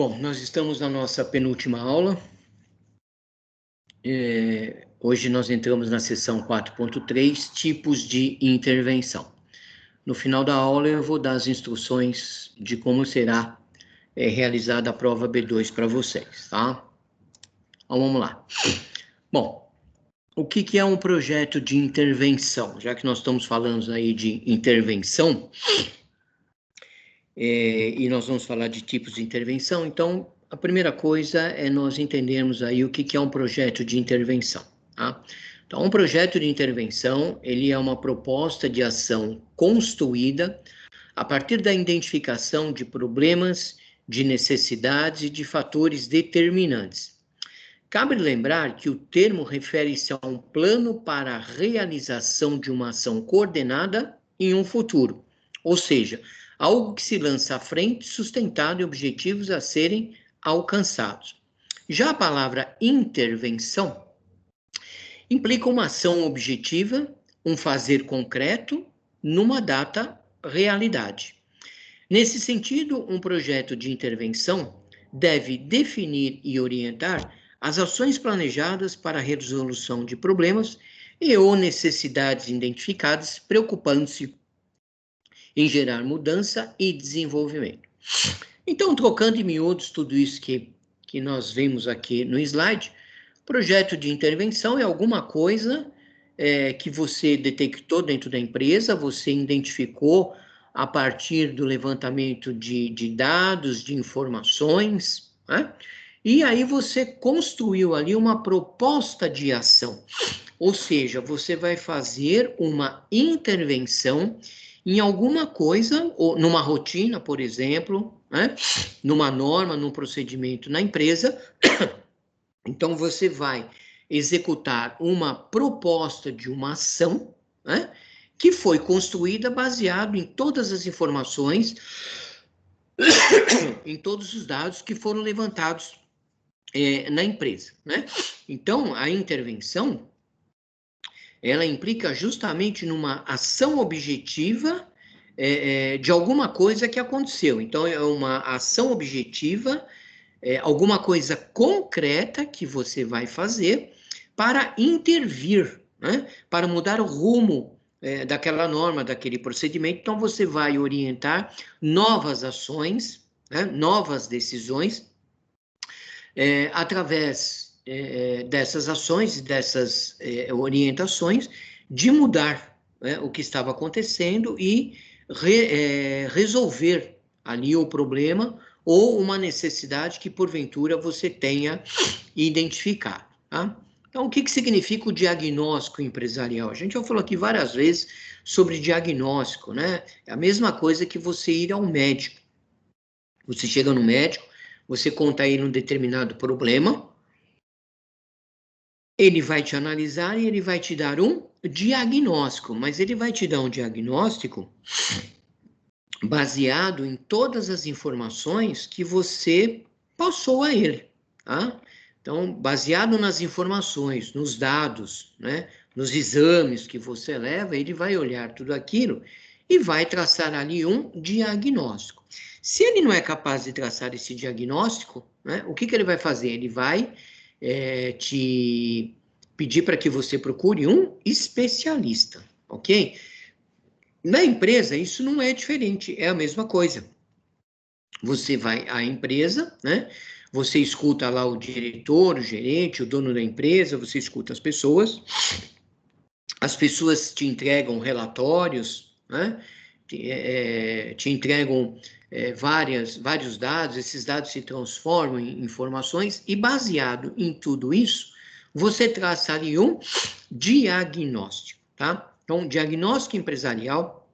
Bom, nós estamos na nossa penúltima aula. Hoje nós entramos na seção 4.3, tipos de intervenção. No final da aula eu vou dar as instruções de como será realizada a prova B2 para vocês, tá? Então vamos lá. Bom, o que é um projeto de intervenção? Já que nós estamos falando aí de intervenção, e nós vamos falar de tipos de intervenção, então a primeira coisa é nós entendermos aí o que é um projeto de intervenção, tá? Então, um projeto de intervenção, ele é uma proposta de ação construída a partir da identificação de problemas, de necessidades e de fatores determinantes. Cabe lembrar que o termo refere-se a um plano para a realização de uma ação coordenada em um futuro, ou seja, algo que se lança à frente, sustentado e objetivos a serem alcançados. Já a palavra intervenção implica uma ação objetiva, um fazer concreto, numa data realidade. Nesse sentido, um projeto de intervenção deve definir e orientar as ações planejadas para a resolução de problemas e ou necessidades identificadas, preocupando-se em gerar mudança e desenvolvimento. Então, trocando em miúdos tudo isso que nós vemos aqui no slide, projeto de intervenção é alguma coisa que você detectou dentro da empresa, você identificou a partir do levantamento de dados, de informações, né? E aí você construiu ali uma proposta de ação, ou seja, você vai fazer uma intervenção em alguma coisa, ou numa rotina, por exemplo, né? Numa norma, num procedimento na empresa. Então, você vai executar uma proposta de uma ação, né? Que foi construída baseado em todas as informações, em todos os dados que foram levantados na empresa, né? Então, a intervenção, ela implica justamente numa ação objetiva de alguma coisa que aconteceu. Então, é uma ação objetiva, alguma coisa concreta que você vai fazer para intervir, né? Para mudar o rumo daquela norma, daquele procedimento. Então, você vai orientar novas ações, né? Novas decisões, através dessas ações e dessas orientações, de mudar, né, o que estava acontecendo e resolver ali o problema ou uma necessidade que, porventura, você tenha identificado, tá? Então, o que significa o diagnóstico empresarial? A gente já falou aqui várias vezes sobre diagnóstico, né? É a mesma coisa que você ir ao médico. Você chega no médico, você conta aí um determinado problema, ele vai te analisar e ele vai te dar um diagnóstico, mas ele vai te dar um diagnóstico baseado em todas as informações que você passou a ele, tá? Então, baseado nas informações, nos dados, né, nos exames que você leva, ele vai olhar tudo aquilo e vai traçar ali um diagnóstico. Se ele não é capaz de traçar esse diagnóstico, né, o que ele vai fazer? Ele vai te pedir para que você procure um especialista, ok? Na empresa, isso não é diferente, é a mesma coisa. Você vai à empresa, né? Você escuta lá o diretor, o gerente, o dono da empresa, você escuta as pessoas te entregam relatórios, né? Te entregam vários dados, esses dados se transformam em informações e, baseado em tudo isso, você traça ali um diagnóstico, tá? Então, diagnóstico empresarial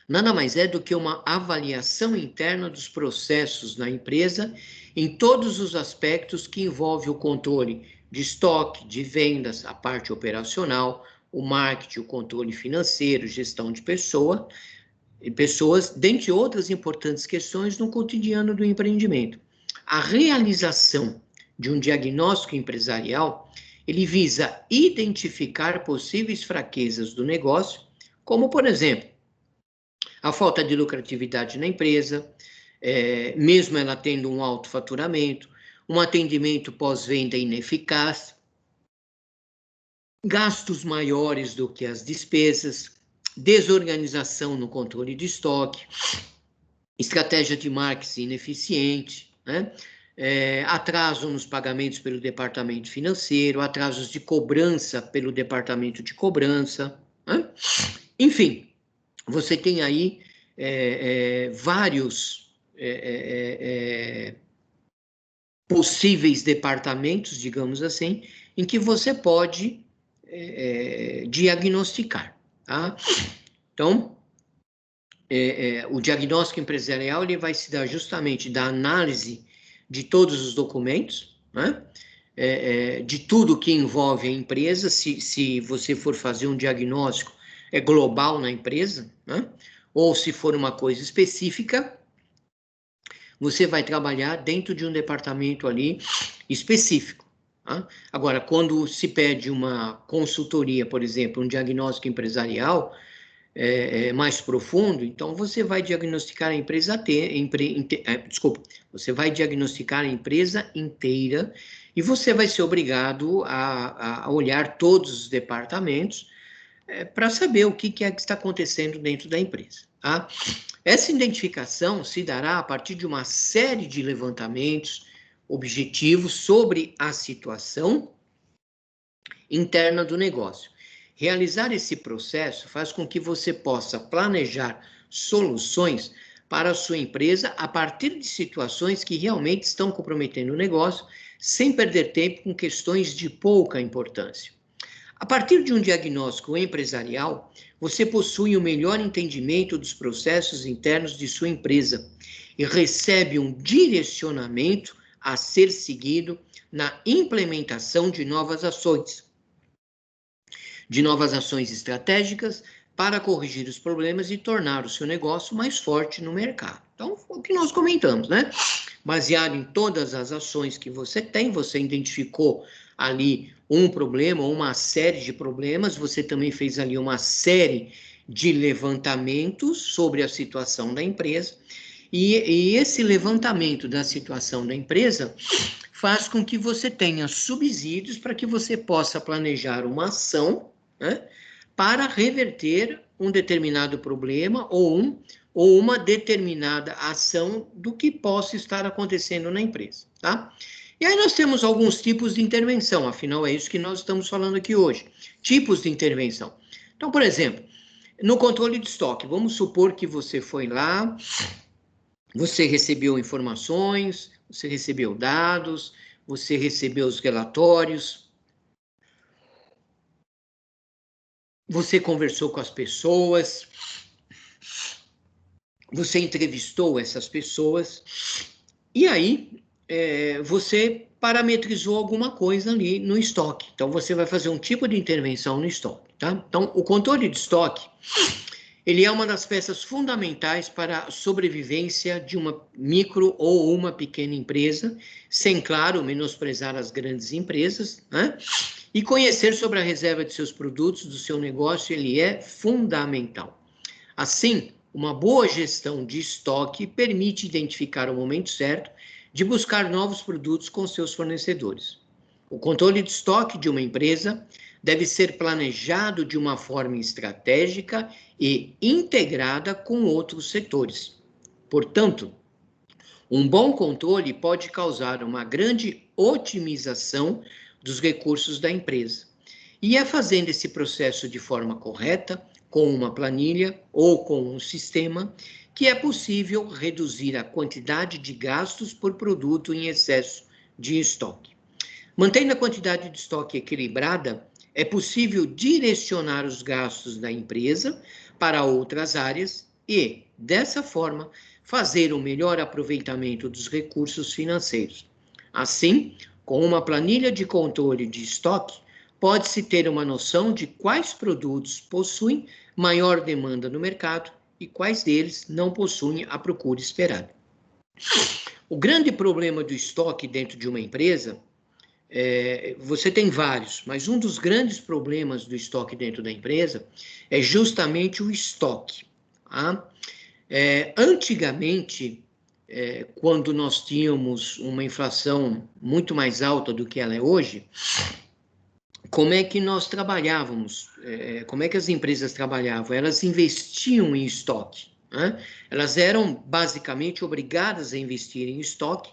nada mais é do que uma avaliação interna dos processos na empresa em todos os aspectos que envolvem o controle de estoque, de vendas, a parte operacional, o marketing, o controle financeiro, gestão de pessoas, dentre outras importantes questões no cotidiano do empreendimento. A realização de um diagnóstico empresarial, ele visa identificar possíveis fraquezas do negócio, como, por exemplo, a falta de lucratividade na empresa, mesmo ela tendo um alto faturamento, um atendimento pós-venda ineficaz, gastos maiores do que as despesas, desorganização no controle de estoque, estratégia de marketing ineficiente, né? Atraso nos pagamentos pelo departamento financeiro, atrasos de cobrança pelo departamento de cobrança, né? Enfim, você tem aí vários possíveis departamentos, digamos assim, em que você pode diagnosticar, tá? Então, o diagnóstico empresarial ele vai se dar justamente da análise de todos os documentos, né? De tudo que envolve a empresa, se você for fazer um diagnóstico global na empresa, né? Ou se for uma coisa específica, você vai trabalhar dentro de um departamento ali específico. Tá? Agora, quando se pede uma consultoria, por exemplo, um diagnóstico empresarial mais profundo, então você vai diagnosticar a empresa você vai diagnosticar a empresa inteira e você vai ser obrigado a olhar todos os departamentos para saber o que é que está acontecendo dentro da empresa. Tá? Essa identificação se dará a partir de uma série de levantamentos objetivos sobre a situação interna do negócio. Realizar esse processo faz com que você possa planejar soluções para a sua empresa a partir de situações que realmente estão comprometendo o negócio, sem perder tempo com questões de pouca importância. A partir de um diagnóstico empresarial, você possui o melhor entendimento dos processos internos de sua empresa e recebe um direcionamento a ser seguido na implementação de novas ações estratégicas para corrigir os problemas e tornar o seu negócio mais forte no mercado. Então, o que nós comentamos, né? Baseado em todas as ações que você tem, você identificou ali um problema ou uma série de problemas, você também fez ali uma série de levantamentos sobre a situação da empresa, e esse levantamento da situação da empresa faz com que você tenha subsídios para que você possa planejar uma ação, né, para reverter um determinado problema ou uma determinada ação do que possa estar acontecendo na empresa, tá? E aí nós temos alguns tipos de intervenção, afinal é isso que nós estamos falando aqui hoje. Tipos de intervenção. Então, por exemplo, no controle de estoque, vamos supor que você foi lá, você recebeu informações, você recebeu dados, você recebeu os relatórios, você conversou com as pessoas, você entrevistou essas pessoas, e aí você parametrizou alguma coisa ali no estoque. Então, você vai fazer um tipo de intervenção no estoque, tá? Então, o controle de estoque, ele é uma das peças fundamentais para a sobrevivência de uma micro ou uma pequena empresa, sem, claro, menosprezar as grandes empresas, né? E conhecer sobre a reserva de seus produtos, do seu negócio, ele é fundamental. Assim, uma boa gestão de estoque permite identificar o momento certo de buscar novos produtos com seus fornecedores. O controle de estoque de uma empresa deve ser planejado de uma forma estratégica e integrada com outros setores. Portanto, um bom controle pode causar uma grande otimização dos recursos da empresa. E é fazendo esse processo de forma correta, com uma planilha ou com um sistema, que é possível reduzir a quantidade de gastos por produto em excesso de estoque. Mantendo a quantidade de estoque equilibrada, é possível direcionar os gastos da empresa para outras áreas e, dessa forma, fazer um melhor aproveitamento dos recursos financeiros. Assim, com uma planilha de controle de estoque, pode-se ter uma noção de quais produtos possuem maior demanda no mercado e quais deles não possuem a procura esperada. O grande problema do estoque dentro de uma empresa, você tem vários, mas um dos grandes problemas do estoque dentro da empresa é justamente o estoque. Tá? Antigamente, quando nós tínhamos uma inflação muito mais alta do que ela é hoje, como é que nós trabalhávamos? Como é que as empresas trabalhavam? Elas investiam em estoque, né? Elas eram basicamente obrigadas a investir em estoque,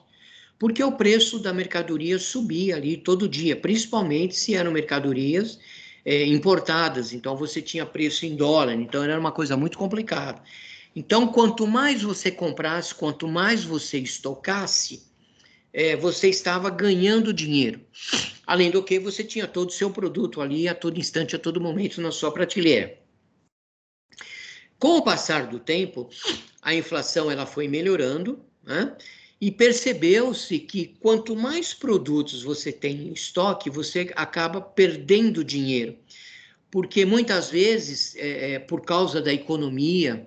porque o preço da mercadoria subia ali todo dia, principalmente se eram mercadorias importadas, então você tinha preço em dólar, então era uma coisa muito complicada. Então, quanto mais você comprasse, quanto mais você estocasse, você estava ganhando dinheiro. Além do que, você tinha todo o seu produto ali a todo instante, a todo momento na sua prateleira. Com o passar do tempo, a inflação ela foi melhorando, né? E percebeu-se que quanto mais produtos você tem em estoque, você acaba perdendo dinheiro. Porque muitas vezes, por causa da economia,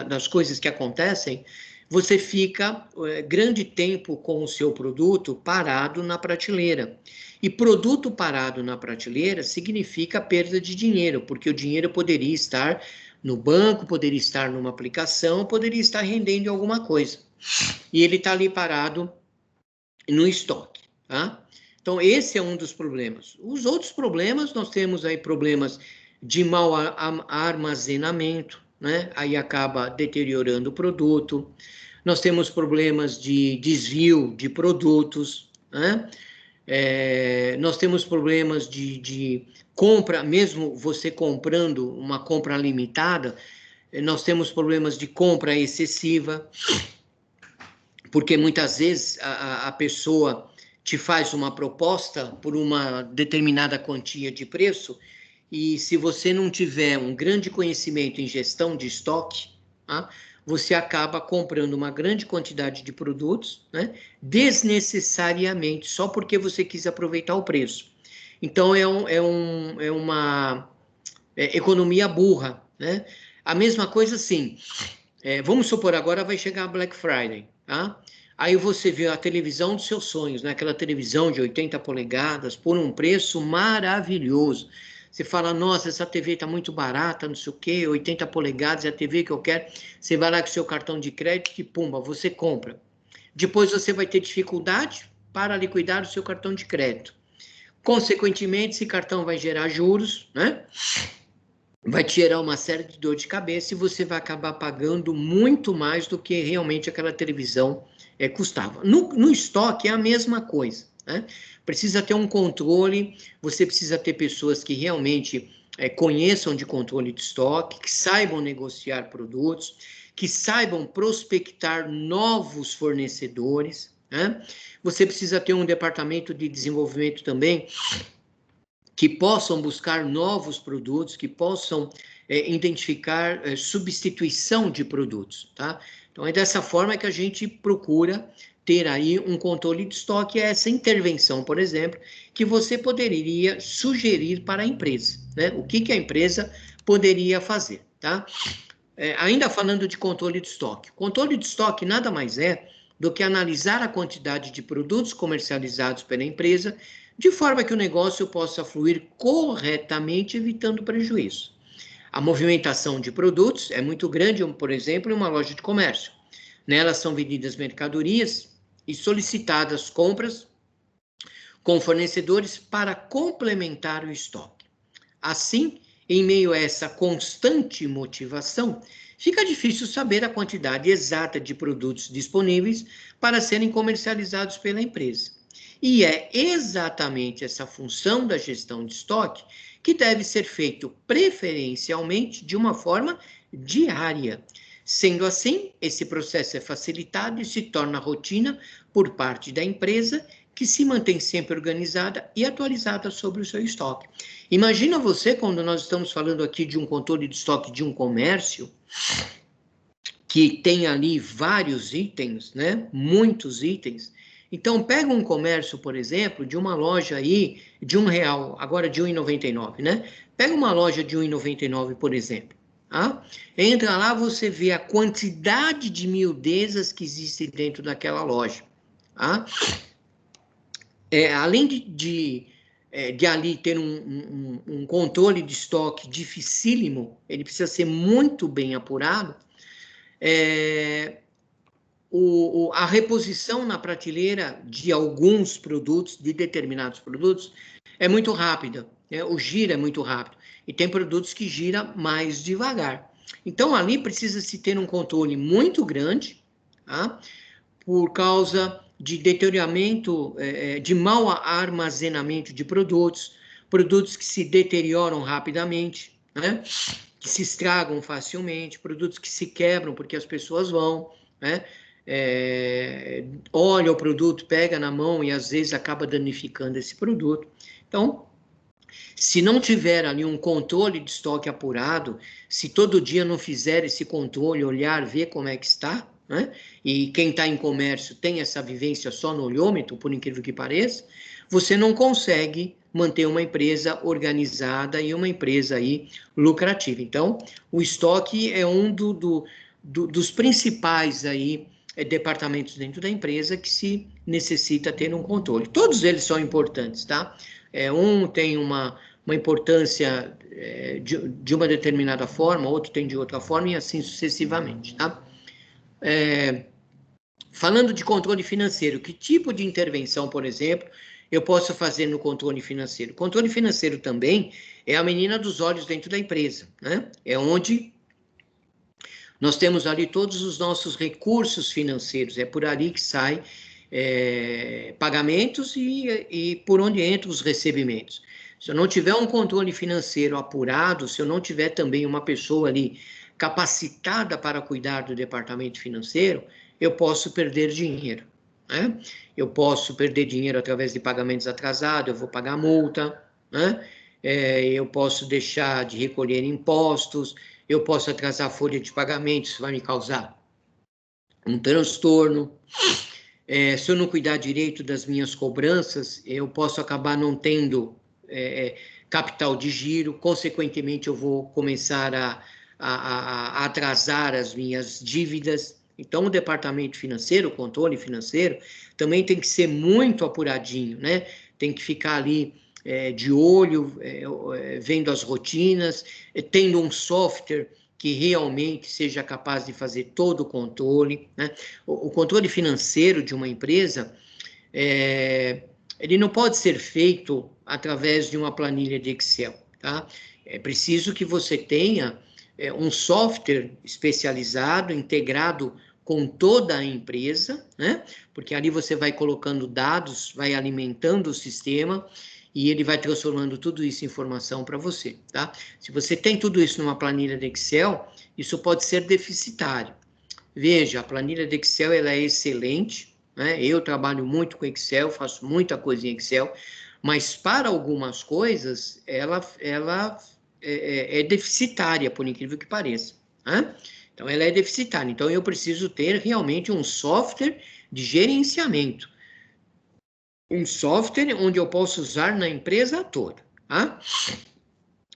das coisas que acontecem, você fica grande tempo com o seu produto parado na prateleira. E produto parado na prateleira significa perda de dinheiro, porque o dinheiro poderia estar no banco, poderia estar numa aplicação, poderia estar rendendo alguma coisa. E ele está ali parado no estoque, tá? Então, esse é um dos problemas. Os outros problemas, nós temos aí problemas de mau armazenamento, né? Aí acaba deteriorando o produto. Nós temos problemas de desvio de produtos, né? Nós temos problemas de compra, mesmo você comprando uma compra limitada, nós temos problemas de compra excessiva, porque muitas vezes a pessoa te faz uma proposta por uma determinada quantia de preço, e se você não tiver um grande conhecimento em gestão de estoque, tá? Você acaba comprando uma grande quantidade de produtos, né? Desnecessariamente, só porque você quis aproveitar o preço. Então, é uma economia burra, né? A mesma coisa assim, vamos supor, agora vai chegar a Black Friday, tá? Aí você vê a televisão dos seus sonhos, né? Aquela televisão de 80 polegadas, por um preço maravilhoso. Você fala, nossa, essa TV está muito barata, não sei o quê, 80 polegadas é a TV que eu quero. Você vai lá com o seu cartão de crédito e pumba, você compra. Depois você vai ter dificuldade para liquidar o seu cartão de crédito. Consequentemente, esse cartão vai gerar juros, né? Vai te gerar uma série de dor de cabeça e você vai acabar pagando muito mais do que realmente aquela televisão custava. No estoque é a mesma coisa, né? Precisa ter um controle, você precisa ter pessoas que realmente conheçam de controle de estoque, que saibam negociar produtos, que saibam prospectar novos fornecedores, né? Você precisa ter um departamento de desenvolvimento também, que possam buscar novos produtos, que possam identificar substituição de produtos, tá? Então, é dessa forma que a gente procura ter aí um controle de estoque, essa intervenção, por exemplo, que você poderia sugerir para a empresa, né? O que a empresa poderia fazer, tá? Ainda falando de controle de estoque. Controle de estoque nada mais é do que analisar a quantidade de produtos comercializados pela empresa, de forma que o negócio possa fluir corretamente, evitando prejuízo. A movimentação de produtos é muito grande, por exemplo, em uma loja de comércio. Nelas são vendidas mercadorias e solicitadas compras com fornecedores para complementar o estoque. Assim, em meio a essa constante motivação, fica difícil saber a quantidade exata de produtos disponíveis para serem comercializados pela empresa. E é exatamente essa função da gestão de estoque que deve ser feito preferencialmente de uma forma diária. Sendo assim, esse processo é facilitado e se torna rotina por parte da empresa, que se mantém sempre organizada e atualizada sobre o seu estoque. Imagina você, quando nós estamos falando aqui de um controle de estoque de um comércio, que tem ali vários itens, né? Muitos itens. Então, pega um comércio, por exemplo, de uma loja aí de R$1, agora de R$1,99, né? Pega uma loja de R$1,99, por exemplo. Tá? Entra lá, você vê a quantidade de miudezas que existem dentro daquela loja. Tá? Além de ali ter um controle de estoque dificílimo, ele precisa ser muito bem apurado. a reposição na prateleira de alguns produtos, de determinados produtos, é muito rápida, né? O giro é muito rápido. E tem produtos que giram mais devagar. Então, ali precisa-se ter um controle muito grande, tá? Por causa de deterioramento, de mau armazenamento de produtos, produtos que se deterioram rapidamente, né? Que se estragam facilmente, produtos que se quebram porque as pessoas vão, né? Olha o produto, pega na mão e às vezes acaba danificando esse produto. Então, se não tiver ali um controle de estoque apurado, se todo dia não fizer esse controle, olhar, ver como é que está, né? E quem está em comércio tem essa vivência só no olhômetro, por incrível que pareça, você não consegue manter uma empresa organizada e uma empresa aí lucrativa. Então, o estoque é um dos principais aí departamentos dentro da empresa que se necessita ter um controle. Todos eles são importantes, tá? Um tem uma importância de uma determinada forma, outro tem de outra forma e assim sucessivamente, tá? Falando de controle financeiro, que tipo de intervenção, por exemplo, eu posso fazer no controle financeiro? Controle financeiro também é a menina dos olhos dentro da empresa, né? É onde nós temos ali todos os nossos recursos financeiros, é por ali que sai pagamentos e por onde entram os recebimentos. Se eu não tiver um controle financeiro apurado, se eu não tiver também uma pessoa ali capacitada para cuidar do departamento financeiro, eu posso perder dinheiro, né? Eu posso perder dinheiro através de pagamentos atrasados, eu vou pagar multa, né? Eu posso deixar de recolher impostos, eu posso atrasar a folha de pagamento, isso vai me causar um transtorno. Se eu não cuidar direito das minhas cobranças, eu posso acabar não tendo capital de giro, consequentemente eu vou começar a atrasar as minhas dívidas. Então, o departamento financeiro, o controle financeiro, também tem que ser muito apuradinho, né? Tem que ficar ali de olho, vendo as rotinas, tendo um software que realmente seja capaz de fazer todo o controle, né? O controle financeiro de uma empresa, ele não pode ser feito através de uma planilha de Excel, tá? É preciso que você tenha um software especializado, integrado com toda a empresa, né? Porque ali você vai colocando dados, vai alimentando o sistema e ele vai transformando tudo isso em informação para você, tá? Se você tem tudo isso numa planilha de Excel, isso pode ser deficitário. Veja, a planilha de Excel ela é excelente, né? Eu trabalho muito com Excel, faço muita coisa em Excel, mas para algumas coisas ela é deficitária, por incrível que pareça, né? Então, ela é deficitária. Então, eu preciso ter realmente um software de gerenciamento. Um software onde eu posso usar na empresa toda, tá?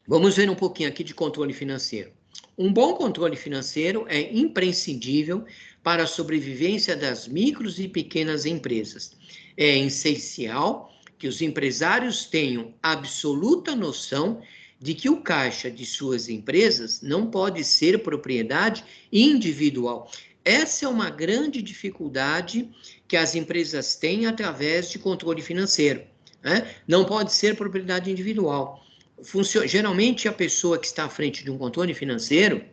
Vamos ver um pouquinho aqui de controle financeiro. Um bom controle financeiro é imprescindível para a sobrevivência das micros e pequenas empresas. É essencial que os empresários tenham absoluta noção de que o caixa de suas empresas não pode ser propriedade individual. Essa é uma grande dificuldade que as empresas têm através de controle financeiro, né? Não pode ser propriedade individual. Geralmente, a pessoa que está à frente de um controle financeiro,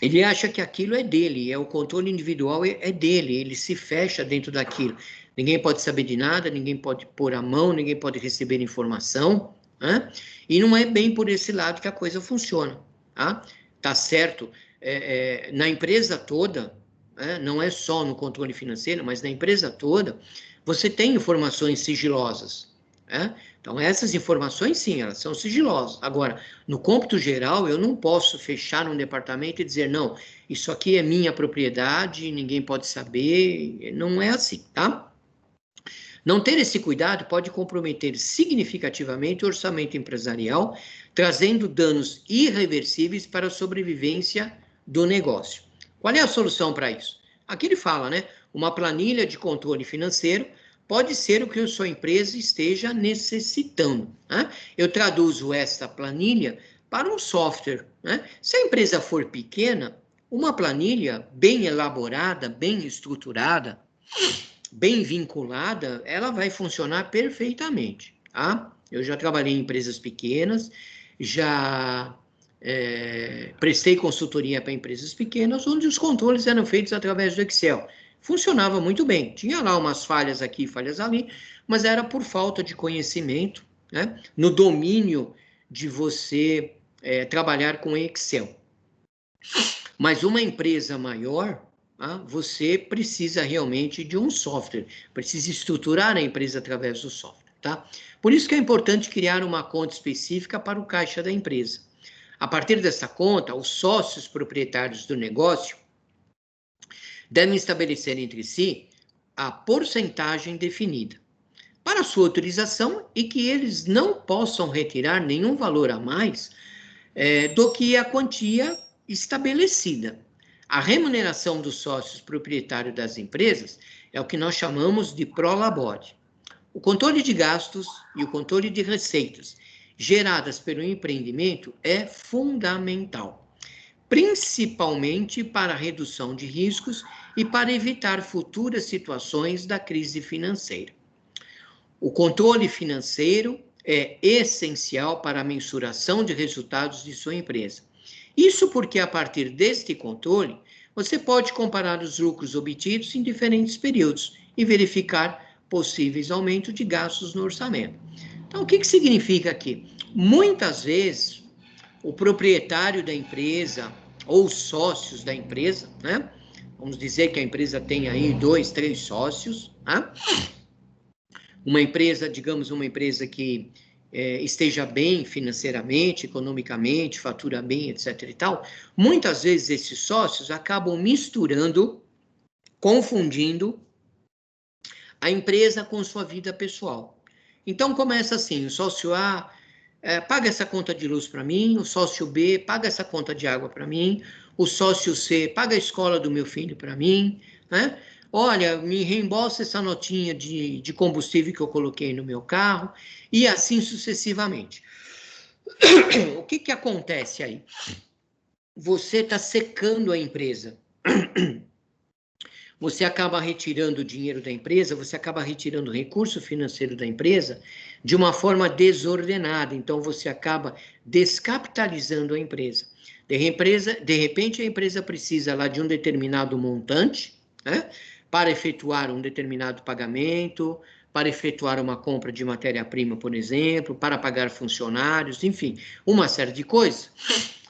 ele acha que aquilo é dele, o controle individual é dele, ele se fecha dentro daquilo. Ninguém pode saber de nada, ninguém pode pôr a mão, ninguém pode receber informação, né? E não é bem por esse lado que a coisa funciona, tá? Tá certo? Na empresa toda, não é só no controle financeiro, mas na empresa toda, você tem informações sigilosas, né? Então, essas informações, sim, elas são sigilosas. Agora, no cômputo geral, eu não posso fechar um departamento e dizer, não, isso aqui é minha propriedade, ninguém pode saber. Não é assim, tá? Não ter esse cuidado pode comprometer significativamente o orçamento empresarial, trazendo danos irreversíveis para a sobrevivência do negócio. Qual é a solução para isso? Aqui ele fala, né? Uma planilha de controle financeiro pode ser o que a sua empresa esteja necessitando, né? Eu traduzo essa planilha para um software, né? Se a empresa for pequena, Uma planilha bem elaborada, bem estruturada, bem vinculada, ela vai funcionar perfeitamente, tá? Eu já trabalhei em empresas pequenas, já prestei consultoria para empresas pequenas, onde os controles eram feitos através do Excel. Funcionava muito bem, tinha lá umas falhas aqui, falhas ali, mas era por falta de conhecimento, né? No domínio de você trabalhar com Excel. Mas uma empresa maior, você precisa realmente de um software, precisa estruturar a empresa através do software, tá? Por isso que é importante criar uma conta específica para o caixa da empresa. A partir dessa conta, os sócios proprietários do negócio devem estabelecer entre si a porcentagem definida para sua autorização e que eles não possam retirar nenhum valor a mais do que a quantia estabelecida. A remuneração dos sócios proprietários das empresas é o que nós chamamos de prolabore. O controle de gastos e o controle de receitas geradas pelo empreendimento é fundamental, principalmente para a redução de riscos e para evitar futuras situações da crise financeira. O controle financeiro é essencial para a mensuração de resultados de sua empresa. Isso porque, a partir deste controle, você pode comparar os lucros obtidos em diferentes períodos e verificar possíveis aumentos de gastos no orçamento. Então, o que significa aqui? Muitas vezes, o proprietário da empresa ou os sócios da empresa, né? Vamos dizer que a empresa tem aí 2, 3 sócios, né? Uma empresa, digamos, uma empresa que esteja bem financeiramente, economicamente, fatura bem, etc. e tal, muitas vezes esses sócios acabam misturando, confundindo a empresa com sua vida pessoal. Então começa assim, o sócio A paga essa conta de luz para mim, o sócio B paga essa conta de água para mim, o sócio C paga a escola do meu filho para mim, né? Olha, me reembolsa essa notinha de combustível que eu coloquei no meu carro, e assim sucessivamente. O que acontece aí? Você está secando a empresa. Você acaba retirando o dinheiro da empresa, você acaba retirando o recurso financeiro da empresa de uma forma desordenada. Então, você acaba descapitalizando a empresa. De repente, a empresa precisa lá de um determinado montante, né, para efetuar um determinado pagamento, para efetuar uma compra de matéria-prima, por exemplo, para pagar funcionários, enfim, uma série de coisas.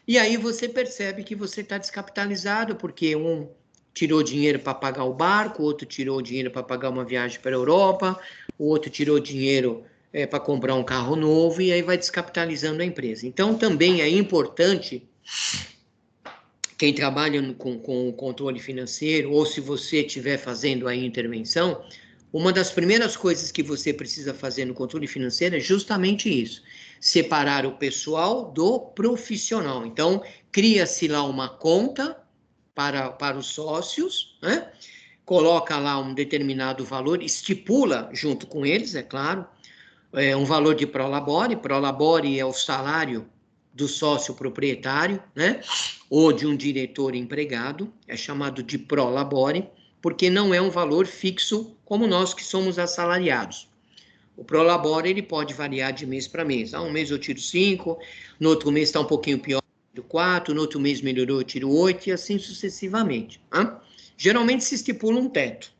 E aí você percebe que você está descapitalizado, porque tirou dinheiro para pagar o barco, o outro tirou dinheiro para pagar uma viagem para a Europa, o outro tirou dinheiro para comprar um carro novo, e aí vai descapitalizando a empresa. Então, também é importante, quem trabalha com o controle financeiro, ou se você estiver fazendo a intervenção, uma das primeiras coisas que você precisa fazer no controle financeiro é justamente isso, separar o pessoal do profissional. Então, cria-se lá uma conta para os sócios, né? Coloca lá um determinado valor, estipula junto com eles, é claro, um valor de prolabore. Prolabore é o salário do sócio proprietário, né? Ou de um diretor empregado, é chamado de prolabore, porque não é um valor fixo como nós que somos assalariados. O prolabore ele pode variar de mês para mês. Um mês eu tiro 5, no outro mês está um pouquinho pior, 4, no outro mês melhorou, eu tiro 8, e assim sucessivamente. Tá? Geralmente se estipula um teto.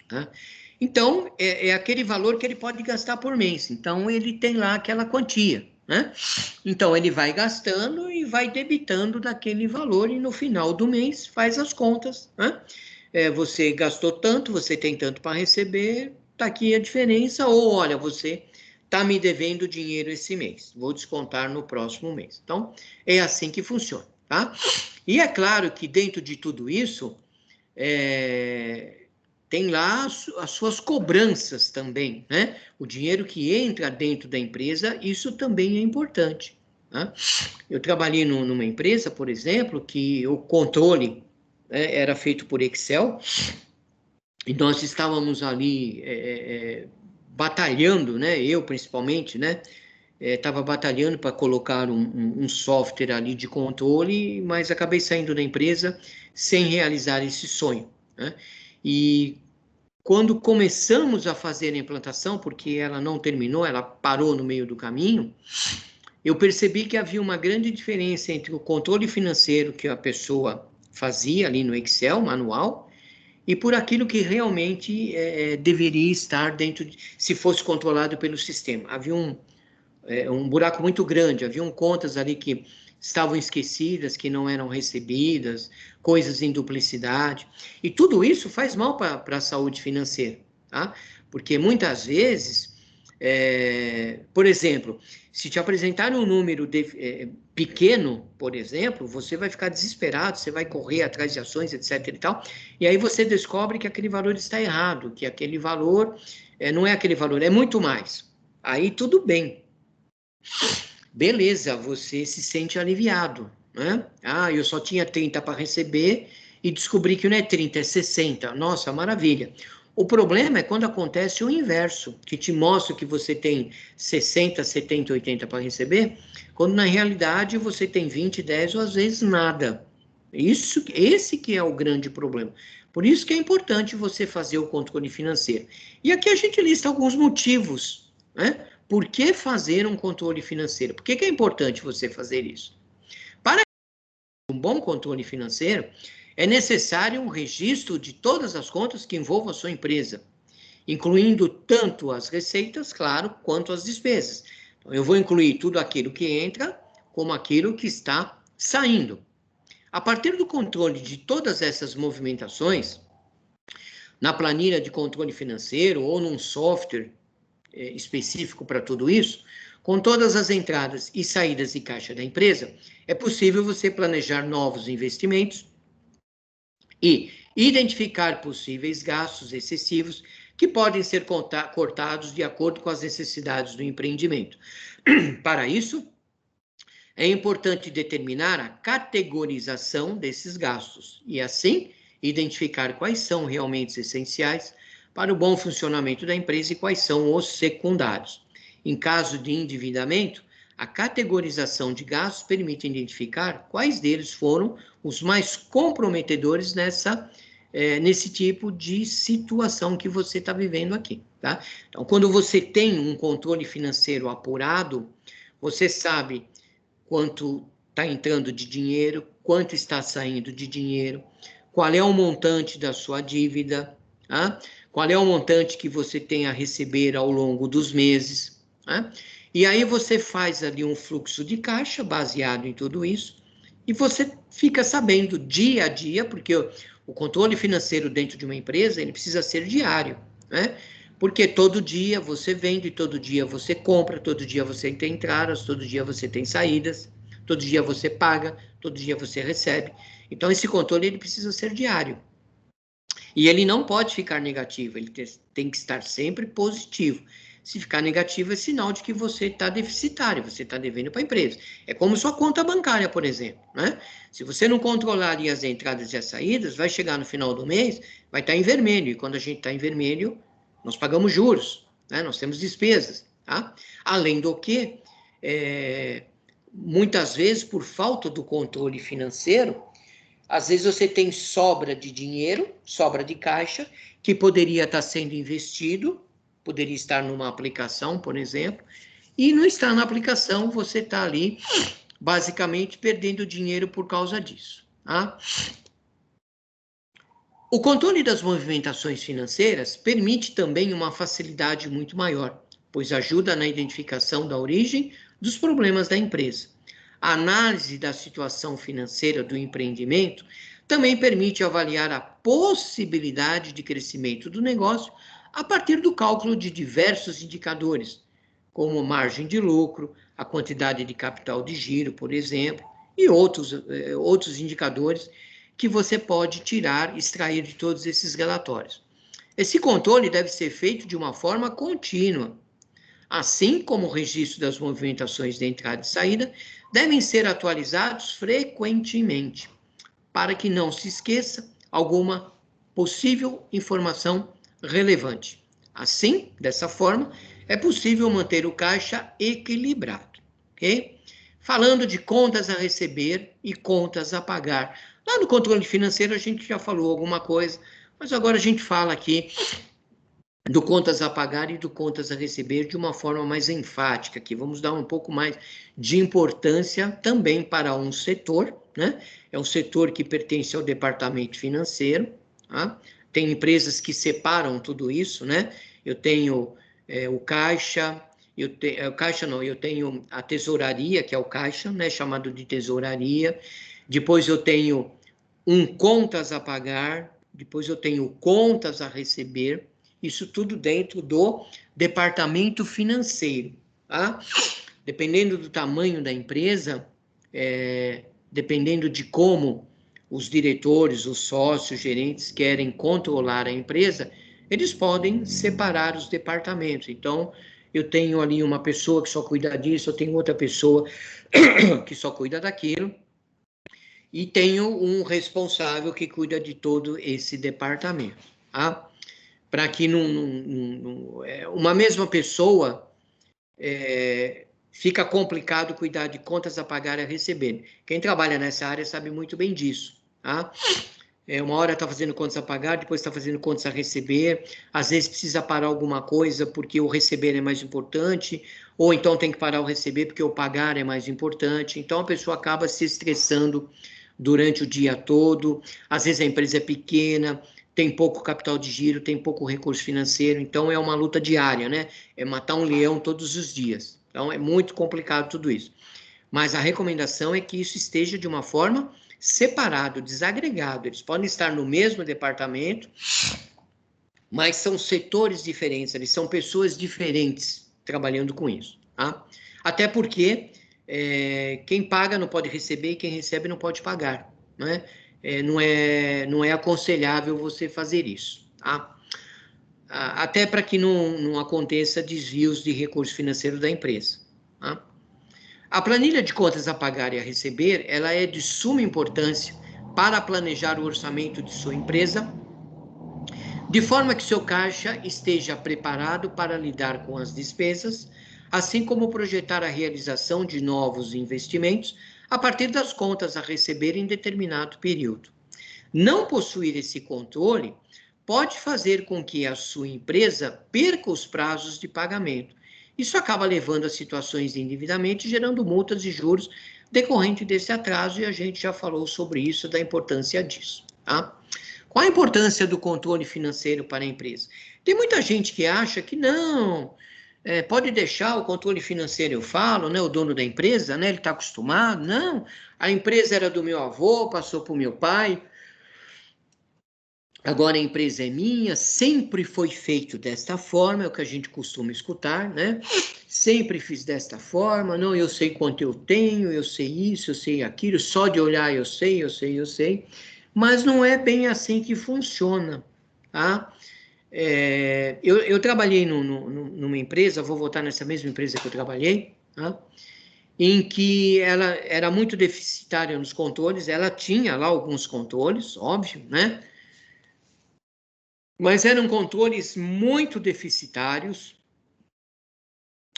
Tá? Então, é aquele valor que ele pode gastar por mês. Então, ele tem lá aquela quantia. Né? Então, ele vai gastando e vai debitando daquele valor, e no final do mês faz as contas. Né? Você gastou tanto, você tem tanto para receber, está aqui a diferença, ou olha, você está me devendo dinheiro esse mês, vou descontar no próximo mês. Então, é assim que funciona, tá? E é claro que dentro de tudo isso, tem lá as suas cobranças também, né? O dinheiro que entra dentro da empresa, isso também é importante. Tá? Eu trabalhei numa empresa, por exemplo, que o controle era feito por Excel, e nós estávamos ali batalhando, né? Eu principalmente, né? estava batalhando para colocar um software ali de controle, mas acabei saindo da empresa sem realizar esse sonho, né? E quando começamos a fazer a implantação, porque ela não terminou, ela parou no meio do caminho, eu percebi que havia uma grande diferença entre o controle financeiro que a pessoa fazia ali no Excel, manual, e por aquilo que realmente deveria estar dentro, se fosse controlado pelo sistema. Havia um buraco muito grande, haviam contas ali que estavam esquecidas, que não eram recebidas, coisas em duplicidade, e tudo isso faz mal para a saúde financeira, tá? Porque muitas vezes, por exemplo, se te apresentarem um número pequeno, por exemplo, você vai ficar desesperado, você vai correr atrás de ações, etc. e tal, e aí você descobre que aquele valor está errado, que aquele valor não é aquele valor, é muito mais. Aí tudo bem. Beleza, você se sente aliviado, né? Ah, eu só tinha 30 para receber e descobri que não é 30, é 60. Nossa, maravilha. O problema é quando acontece o inverso, que te mostra que você tem 60, 70, 80 para receber, quando na realidade você tem 20, 10 ou às vezes nada. Esse que é o grande problema. Por isso que é importante você fazer o controle financeiro. E aqui a gente lista alguns motivos, né? Por que fazer um controle financeiro? Por que é importante você fazer isso? Para um bom controle financeiro, é necessário um registro de todas as contas que envolvam a sua empresa, incluindo tanto as receitas, claro, quanto as despesas. Então, eu vou incluir tudo aquilo que entra, como aquilo que está saindo. A partir do controle de todas essas movimentações, na planilha de controle financeiro ou num software específico para tudo isso, com todas as entradas e saídas de caixa da empresa, é possível você planejar novos investimentos e identificar possíveis gastos excessivos que podem ser cortados de acordo com as necessidades do empreendimento. Para isso, é importante determinar a categorização desses gastos e, assim, identificar quais são realmente essenciais para o bom funcionamento da empresa e quais são os secundários. Em caso de endividamento, a categorização de gastos permite identificar quais deles foram os mais comprometedores nesse tipo de situação que você está vivendo aqui, tá? Então, quando você tem um controle financeiro apurado, você sabe quanto está entrando de dinheiro, quanto está saindo de dinheiro, qual é o montante da sua dívida, tá? Qual é o montante que você tem a receber ao longo dos meses, tá? E aí você faz ali um fluxo de caixa baseado em tudo isso, e você fica sabendo dia a dia, porque o controle financeiro dentro de uma empresa, ele precisa ser diário, né? Porque todo dia você vende, todo dia você compra, todo dia você tem entradas, todo dia você tem saídas, todo dia você paga, todo dia você recebe. Então, esse controle ele precisa ser diário. E ele não pode ficar negativo, ele tem que estar sempre positivo. Se ficar negativo, é sinal de que você está deficitário, você está devendo para a empresa. É como sua conta bancária, por exemplo, né? Se você não controlar ali as entradas e as saídas, vai chegar no final do mês, vai estar em vermelho. E quando a gente está em vermelho, nós pagamos juros, né? Nós temos despesas, tá? Além do que, muitas vezes, por falta do controle financeiro, às vezes você tem sobra de dinheiro, sobra de caixa, que poderia estar sendo investido, poderia estar numa aplicação, por exemplo, e não está na aplicação, você está ali, basicamente, perdendo dinheiro por causa disso, tá? O controle das movimentações financeiras permite também uma facilidade muito maior, pois ajuda na identificação da origem dos problemas da empresa. A análise da situação financeira do empreendimento também permite avaliar a possibilidade de crescimento do negócio a partir do cálculo de diversos indicadores, como margem de lucro, a quantidade de capital de giro, por exemplo, e outros indicadores que você pode tirar, extrair de todos esses relatórios. Esse controle deve ser feito de uma forma contínua, assim como o registro das movimentações de entrada e saída devem ser atualizados frequentemente, para que não se esqueça alguma possível informação relevante. Assim, dessa forma, é possível manter o caixa equilibrado, ok? Falando de contas a receber e contas a pagar. Lá no controle financeiro a gente já falou alguma coisa, mas agora a gente fala aqui do contas a pagar e do contas a receber de uma forma mais enfática aqui. Vamos dar um pouco mais de importância também para um setor, né? É um setor que pertence ao departamento financeiro, tá? Tem empresas que separam tudo isso, né? Eu tenho o caixa, eu tenho a tesouraria, que é o caixa, né? Chamado de tesouraria. Depois eu tenho contas a pagar, depois eu tenho contas a receber. Isso tudo dentro do departamento financeiro, tá? Dependendo do tamanho da empresa, dependendo de como os diretores, os sócios, gerentes querem controlar a empresa, eles podem separar os departamentos. Então, eu tenho ali uma pessoa que só cuida disso, eu tenho outra pessoa que só cuida daquilo, e tenho um responsável que cuida de todo esse departamento, tá? Para que uma mesma pessoa fica complicado cuidar de contas a pagar e a receber. Quem trabalha nessa área sabe muito bem disso, tá? Uma hora está fazendo contas a pagar, depois está fazendo contas a receber, às vezes precisa parar alguma coisa porque o receber é mais importante, ou então tem que parar o receber porque o pagar é mais importante, então a pessoa acaba se estressando durante o dia todo, às vezes a empresa é pequena, tem pouco capital de giro, tem pouco recurso financeiro, então é uma luta diária, né? É matar um leão todos os dias. Então é muito complicado tudo isso. Mas a recomendação é que isso esteja de uma forma separado, desagregado. Eles podem estar no mesmo departamento, mas são setores diferentes, eles são pessoas diferentes trabalhando com isso, tá? Até porque quem paga não pode receber e quem recebe não pode pagar, né? Não é aconselhável você fazer isso, tá? Até para que não aconteça desvios de recurso financeiro da empresa, tá? A planilha de contas a pagar e a receber, ela é de suma importância para planejar o orçamento de sua empresa, de forma que seu caixa esteja preparado para lidar com as despesas, assim como projetar a realização de novos investimentos a partir das contas a receber em determinado período. Não possuir esse controle pode fazer com que a sua empresa perca os prazos de pagamento. Isso acaba levando a situações de endividamento e gerando multas e juros decorrente desse atraso, e a gente já falou sobre isso, da importância disso, tá? Qual a importância do controle financeiro para a empresa? Tem muita gente que acha que não, pode deixar o controle financeiro, eu falo, né, o dono da empresa, né, ele está acostumado, não, a empresa era do meu avô, passou para o meu pai, agora a empresa é minha, sempre foi feito desta forma, é o que a gente costuma escutar, né? Sempre fiz desta forma, não, eu sei quanto eu tenho, eu sei isso, eu sei aquilo, só de olhar eu sei, mas não é bem assim que funciona, tá? Eu trabalhei numa empresa, vou voltar nessa mesma empresa que eu trabalhei, tá? Em que ela era muito deficitária nos controles, ela tinha lá alguns controles, óbvio, né? Mas eram controles muito deficitários,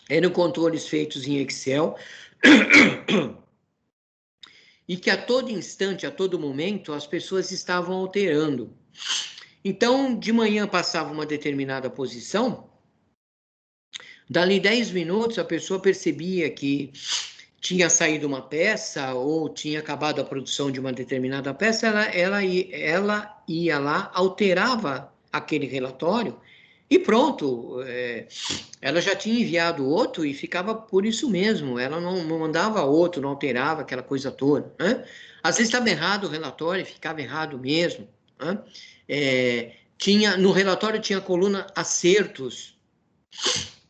eram controles feitos em Excel, e que a todo instante, a todo momento, as pessoas estavam alterando. Então, de manhã passava uma determinada posição, dali 10 minutos a pessoa percebia que tinha saído uma peça ou tinha acabado a produção de uma determinada peça, ela ia lá, alterava aquele relatório e pronto, ela já tinha enviado outro e ficava por isso mesmo, ela não mandava outro, não alterava aquela coisa toda, né? Às vezes estava errado o relatório, ficava errado mesmo, né? No relatório tinha a coluna acertos,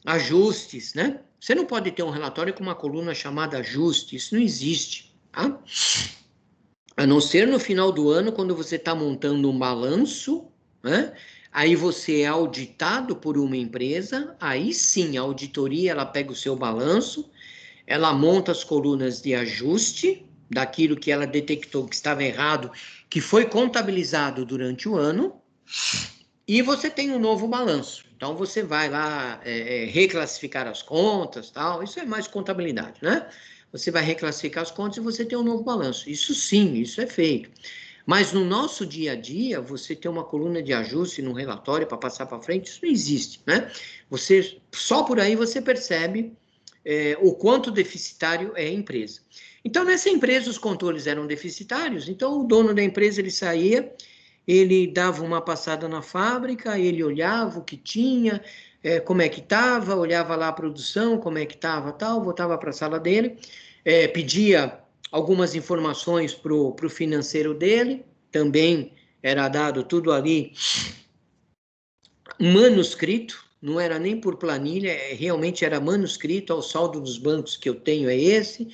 ajustes, né? Você não pode ter um relatório com uma coluna chamada ajuste, isso não existe, tá? A não ser no final do ano, quando você está montando um balanço, né? Aí você é auditado por uma empresa, aí sim, a auditoria, ela pega o seu balanço, ela monta as colunas de ajuste, daquilo que ela detectou que estava errado, que foi contabilizado durante o ano, e você tem um novo balanço. Então, você vai lá reclassificar as contas, tal, isso é mais contabilidade, né? Você vai reclassificar as contas e você tem um novo balanço. Isso sim, isso é feito. Mas no nosso dia a dia, você ter uma coluna de ajuste no relatório para passar para frente, isso não existe, né? Você, só por aí você percebe o quanto deficitário é a empresa. Então, nessa empresa, os controles eram deficitários, então o dono da empresa, ele saía, ele dava uma passada na fábrica, ele olhava o que tinha, como é que estava, olhava lá a produção, como é que estava, tal, voltava para a sala dele, pedia algumas informações para o financeiro dele, também era dado tudo ali manuscrito, não era nem por planilha, realmente era manuscrito, ao saldo dos bancos que eu tenho é esse,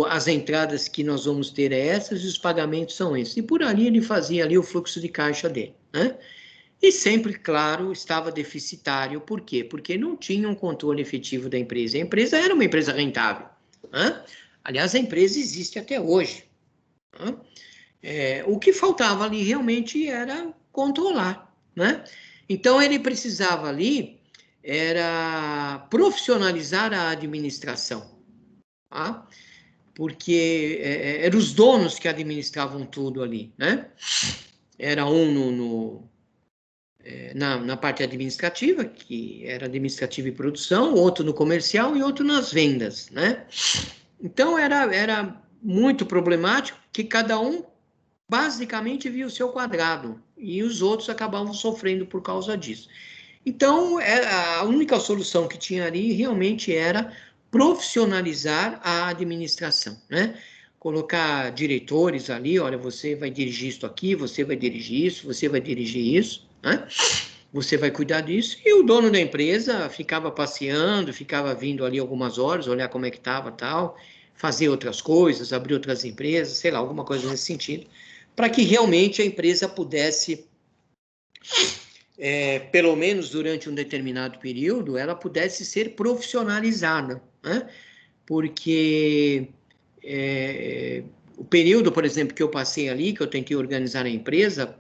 as entradas que nós vamos ter é essas e os pagamentos são esses. E por ali ele fazia ali o fluxo de caixa dele, né? E sempre, claro, estava deficitário. Por quê? Porque não tinha um controle efetivo da empresa. A empresa era uma empresa rentável, né? Aliás, a empresa existe até hoje, né? O que faltava ali realmente era controlar, né? Então, ele precisava ali era profissionalizar a administração, tá? Porque eram os donos que administravam tudo ali, né? Era um na parte administrativa, que era administrativa e produção, outro no comercial e outro nas vendas, né? Então, era muito problemático que cada um basicamente via o seu quadrado e os outros acabavam sofrendo por causa disso. Então, a única solução que tinha ali realmente era profissionalizar a administração, né? Colocar diretores ali, olha, você vai dirigir isso aqui, você vai dirigir isso, você vai dirigir isso, né? Você vai cuidar disso. E o dono da empresa ficava passeando, ficava vindo ali algumas horas, olhar como é que estava, tal, fazer outras coisas, abrir outras empresas, sei lá, alguma coisa nesse sentido, para que realmente a empresa pudesse pelo menos durante um determinado período, ela pudesse ser profissionalizada, né? Porque o período, por exemplo, que eu passei ali, que eu tentei organizar a empresa,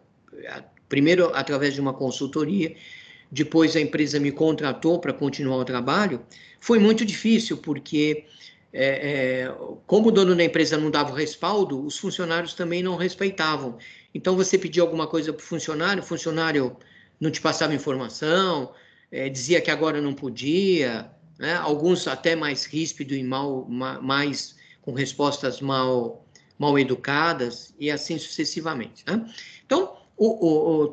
primeiro através de uma consultoria, depois a empresa me contratou para continuar o trabalho, foi muito difícil, porque como o dono da empresa não dava o respaldo, os funcionários também não respeitavam. Então, você pedia alguma coisa para o funcionário não te passava informação, dizia que agora não podia, né? Alguns até mais ríspido e mais com respostas mal educadas, e assim sucessivamente, né? Então,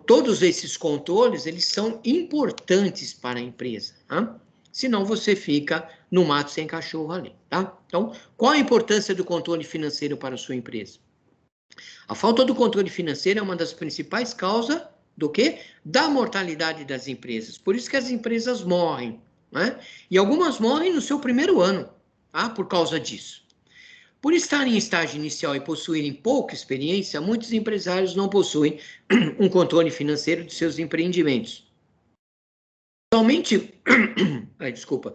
todos esses controles, eles são importantes para a empresa, tá? Senão você fica no mato sem cachorro ali, tá? Então, qual a importância do controle financeiro para a sua empresa? A falta do controle financeiro é uma das principais causas do quê? Da mortalidade das empresas. Por isso que as empresas morrem, né? E algumas morrem no seu primeiro ano, tá? Por causa disso. Por estarem em estágio inicial e possuírem pouca experiência, muitos empresários não possuem um controle financeiro de seus empreendimentos. Desculpa.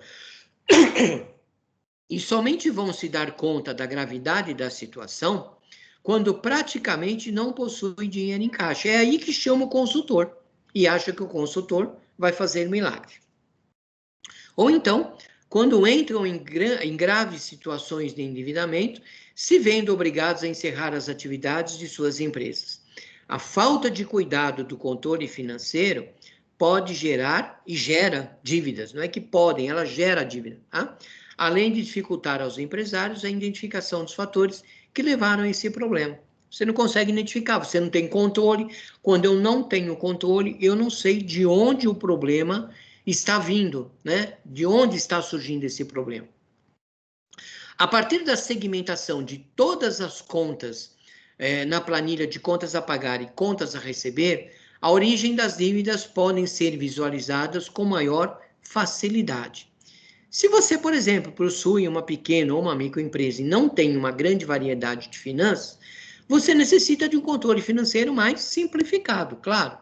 E somente vão se dar conta da gravidade da situação quando praticamente não possui dinheiro em caixa. É aí que chama o consultor e acha que o consultor vai fazer milagre. Ou então, quando entram em graves situações de endividamento, se vendo obrigados a encerrar as atividades de suas empresas. A falta de cuidado do controle financeiro pode gerar e gera dívidas. Não é que podem, ela gera dívida, tá? Além de dificultar aos empresários a identificação dos fatores que levaram a esse problema. Você não consegue identificar, você não tem controle. Quando eu não tenho controle, eu não sei de onde o problema está vindo, né? De onde está surgindo esse problema. A partir da segmentação de todas as contas na planilha de contas a pagar e contas a receber, a origem das dívidas podem ser visualizadas com maior facilidade. Se você, por exemplo, possui uma pequena ou uma microempresa e não tem uma grande variedade de finanças, você necessita de um controle financeiro mais simplificado, claro.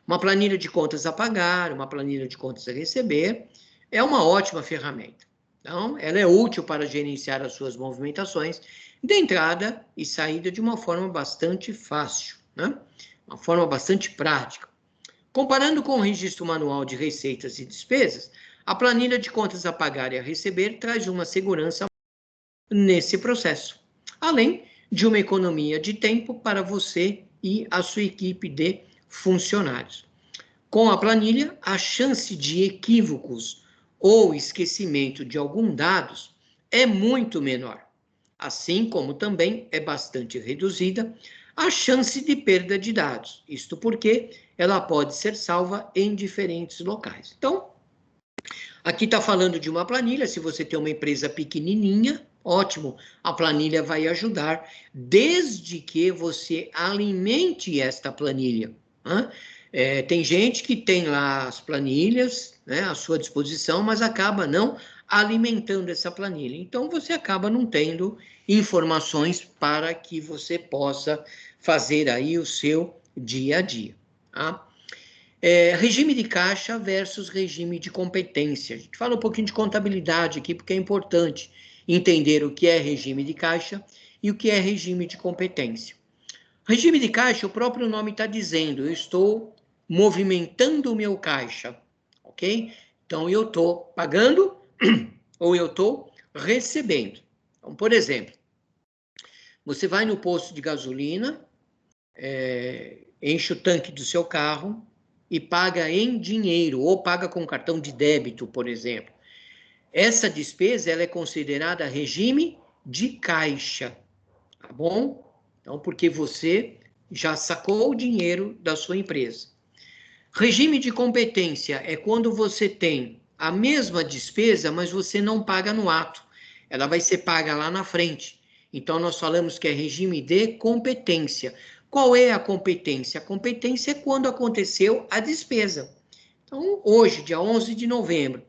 Uma planilha de contas a pagar, uma planilha de contas a receber, é uma ótima ferramenta. Então, ela é útil para gerenciar as suas movimentações de entrada e saída de uma forma bastante fácil, né? Uma forma bastante prática. Comparando com o registro manual de receitas e despesas, a planilha de contas a pagar e a receber traz uma segurança nesse processo, além de uma economia de tempo para você e a sua equipe de funcionários. Com a planilha, a chance de equívocos ou esquecimento de alguns dados é muito menor, assim como também é bastante reduzida a chance de perda de dados, isto porque ela pode ser salva em diferentes locais. Então, aqui está falando de uma planilha, se você tem uma empresa pequenininha, ótimo, a planilha vai ajudar, desde que você alimente esta planilha. Né? Tem gente que tem lá as planilhas, né, à sua disposição, mas acaba não alimentando essa planilha. Então, você acaba não tendo informações para que você possa fazer aí o seu dia a dia. Tá? Regime de caixa versus regime de competência. A gente fala um pouquinho de contabilidade aqui, porque é importante entender o que é regime de caixa e o que é regime de competência. Regime de caixa, o próprio nome está dizendo, eu estou movimentando o meu caixa, ok? Então, eu estou pagando ou eu estou recebendo. Então, por exemplo, você vai no posto de gasolina, enche o tanque do seu carro e paga em dinheiro, ou paga com cartão de débito, por exemplo. Essa despesa ela é considerada regime de caixa, tá bom? Então, porque você já sacou o dinheiro da sua empresa. Regime de competência é quando você tem a mesma despesa, mas você não paga no ato. Ela vai ser paga lá na frente. Então, nós falamos que é regime de competência. Qual é a competência? A competência é quando aconteceu a despesa. Então, hoje, dia 11 de novembro,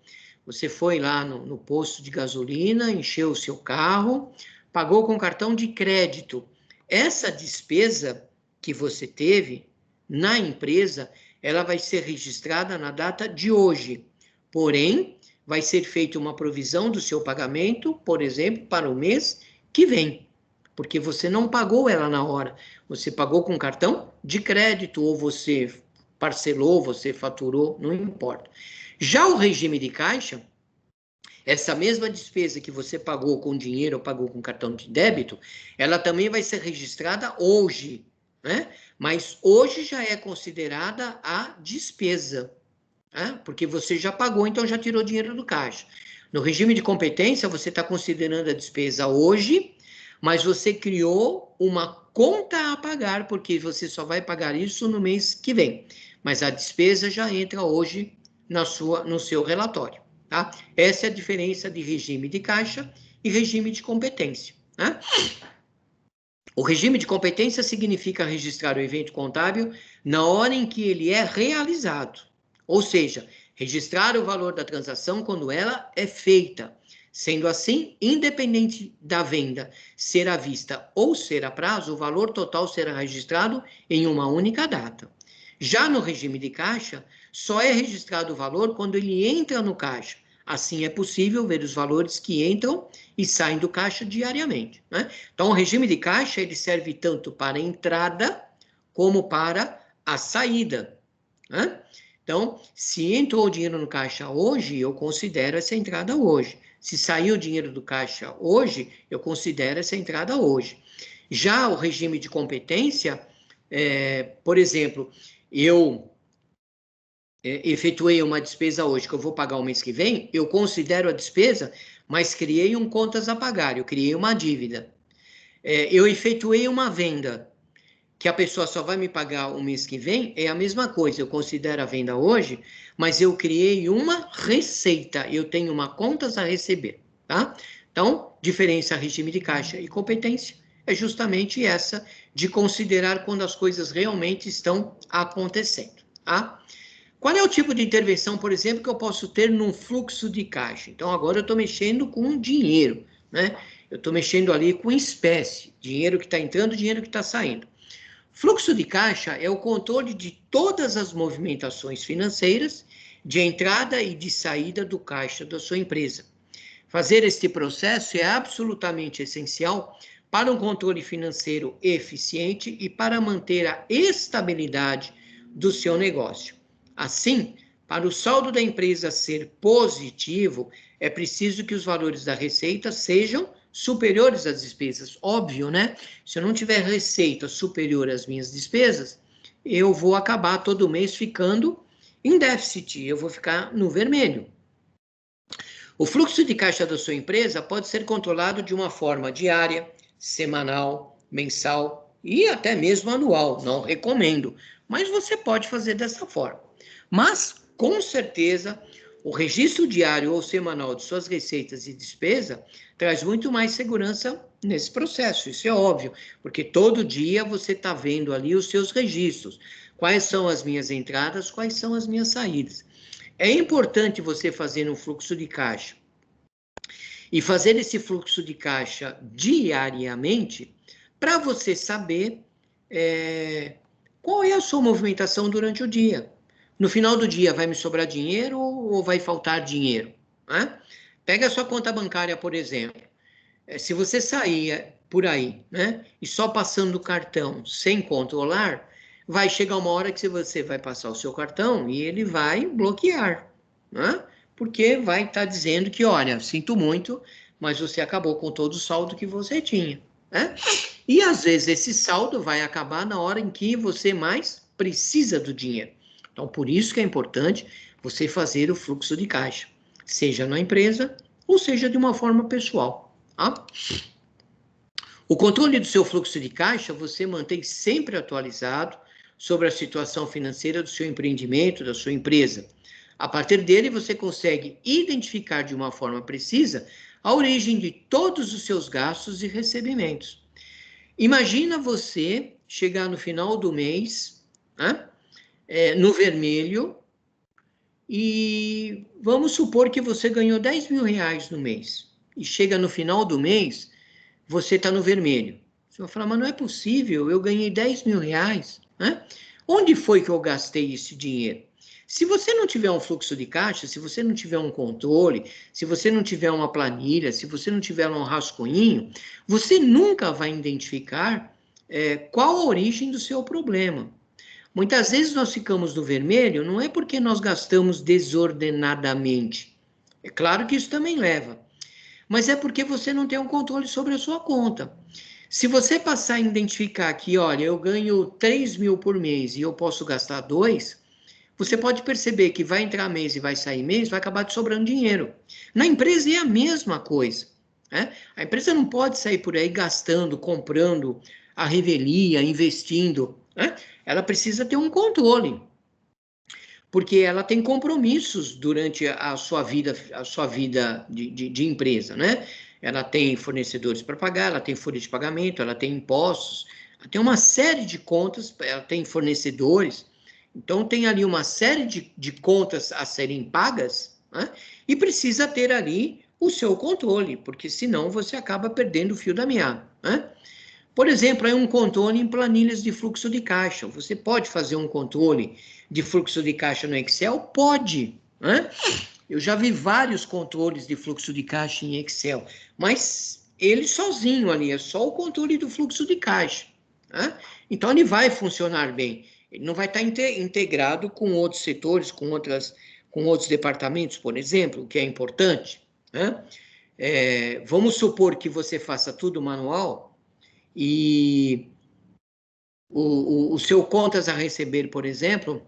você foi lá no posto de gasolina, encheu o seu carro, pagou com cartão de crédito. Essa despesa que você teve na empresa, ela vai ser registrada na data de hoje. Porém, vai ser feita uma provisão do seu pagamento, por exemplo, para o mês que vem. Porque você não pagou ela na hora. Você pagou com cartão de crédito, ou você parcelou, você faturou, não importa. Já o regime de caixa, essa mesma despesa que você pagou com dinheiro ou pagou com cartão de débito, ela também vai ser registrada hoje, né? Mas hoje já é considerada a despesa, né? Porque você já pagou, então já tirou dinheiro do caixa. No regime de competência, você está considerando a despesa hoje, mas você criou uma conta a pagar, porque você só vai pagar isso no mês que vem. Mas a despesa já entra hoje no seu relatório. Tá? Essa é a diferença de regime de caixa e regime de competência. Né? O regime de competência significa registrar o evento contábil na hora em que ele é realizado, ou seja, registrar o valor da transação quando ela é feita. Sendo assim, independente da venda ser à vista ou ser a prazo, o valor total será registrado em uma única data. Já no regime de caixa, só é registrado o valor quando ele entra no caixa. Assim, é possível ver os valores que entram e saem do caixa diariamente. Né? Então, o regime de caixa ele serve tanto para a entrada como para a saída. Né? Então, se entrou o dinheiro no caixa hoje, eu considero essa entrada hoje. Se saiu o dinheiro do caixa hoje, eu considero essa entrada hoje. Já o regime de competência, por exemplo, eu efetuei uma despesa hoje que eu vou pagar o mês que vem, eu considero a despesa, mas criei um contas a pagar, eu criei uma dívida. Eu efetuei uma venda, que a pessoa só vai me pagar o mês que vem, é a mesma coisa, eu considero a venda hoje, mas eu criei uma receita, eu tenho uma contas a receber, tá? Então, diferença regime de caixa e competência é justamente essa de considerar quando as coisas realmente estão acontecendo, tá? Qual é o tipo de intervenção, por exemplo, que eu posso ter num fluxo de caixa? Então, agora eu estou mexendo com dinheiro, né? Eu estou mexendo ali com espécie, dinheiro que está entrando, dinheiro que está saindo. Fluxo de caixa é o controle de todas as movimentações financeiras de entrada e de saída do caixa da sua empresa. Fazer este processo é absolutamente essencial para um controle financeiro eficiente e para manter a estabilidade do seu negócio. Assim, para o saldo da empresa ser positivo, é preciso que os valores da receita sejam superiores às despesas. Óbvio, né? Se eu não tiver receita superior às minhas despesas, eu vou acabar todo mês ficando em déficit, eu vou ficar no vermelho. O fluxo de caixa da sua empresa pode ser controlado de uma forma diária, semanal, mensal e até mesmo anual. Não recomendo, mas você pode fazer dessa forma. Mas, com certeza, o registro diário ou semanal de suas receitas e despesa traz muito mais segurança nesse processo, isso é óbvio, porque todo dia você está vendo ali os seus registros, quais são as minhas entradas, quais são as minhas saídas. É importante você fazer um fluxo de caixa e fazer esse fluxo de caixa diariamente para você saber qual é a sua movimentação durante o dia. No final do dia vai me sobrar dinheiro ou vai faltar dinheiro? Né? Pega a sua conta bancária, por exemplo. Se você sair por aí, né, e só passando o cartão sem controlar, vai chegar uma hora que você vai passar o seu cartão e ele vai bloquear, né? Porque vai estar dizendo que, olha, sinto muito, mas você acabou com todo o saldo que você tinha, né? E às vezes esse saldo vai acabar na hora em que você mais precisa do dinheiro. Então, por isso que é importante você fazer o fluxo de caixa, seja na empresa ou seja de uma forma pessoal. Tá? O controle do seu fluxo de caixa você mantém sempre atualizado sobre a situação financeira do seu empreendimento, da sua empresa. A partir dele, você consegue identificar de uma forma precisa a origem de todos os seus gastos e recebimentos. Imagina você chegar no final do mês, né, no vermelho, e vamos supor que você ganhou 10 mil reais no mês. E chega no final do mês, você está no vermelho. Você vai falar, mas não é possível, eu ganhei 10 mil reais. Né? Onde foi que eu gastei esse dinheiro? Se você não tiver um fluxo de caixa, se você não tiver um controle, se você não tiver uma planilha, se você não tiver um rascunho, você nunca vai identificar qual a origem do seu problema. Muitas vezes nós ficamos no vermelho, não é porque nós gastamos desordenadamente. É claro que isso também leva. Mas é porque você não tem um controle sobre a sua conta. Se você passar a identificar que, olha, eu ganho 3 mil por mês e eu posso gastar 2, você pode perceber que vai entrar mês e vai sair mês, vai acabar te sobrando dinheiro. Na empresa é a mesma coisa. Né? A empresa não pode sair por aí gastando, comprando a revelia, investindo. Né? Ela precisa ter um controle. Porque ela tem compromissos durante a sua vida de empresa, né? Ela tem fornecedores para pagar, ela tem folha de pagamento, ela tem impostos, ela tem uma série de contas, ela tem fornecedores, então tem ali uma série de contas a serem pagas, né? E precisa ter ali o seu controle, porque senão você acaba perdendo o fio da meada, né? Por exemplo, aí um controle em planilhas de fluxo de caixa. Você pode fazer um controle de fluxo de caixa no Excel? Pode, né? Eu já vi vários controles de fluxo de caixa em Excel, mas ele sozinho ali, é só o controle do fluxo de caixa. Né? Então, ele vai funcionar bem. Ele não vai estar integrado com outros setores, com outros departamentos, por exemplo, o que é importante. Né? Vamos supor que você faça tudo manual, e o seu contas a receber, por exemplo,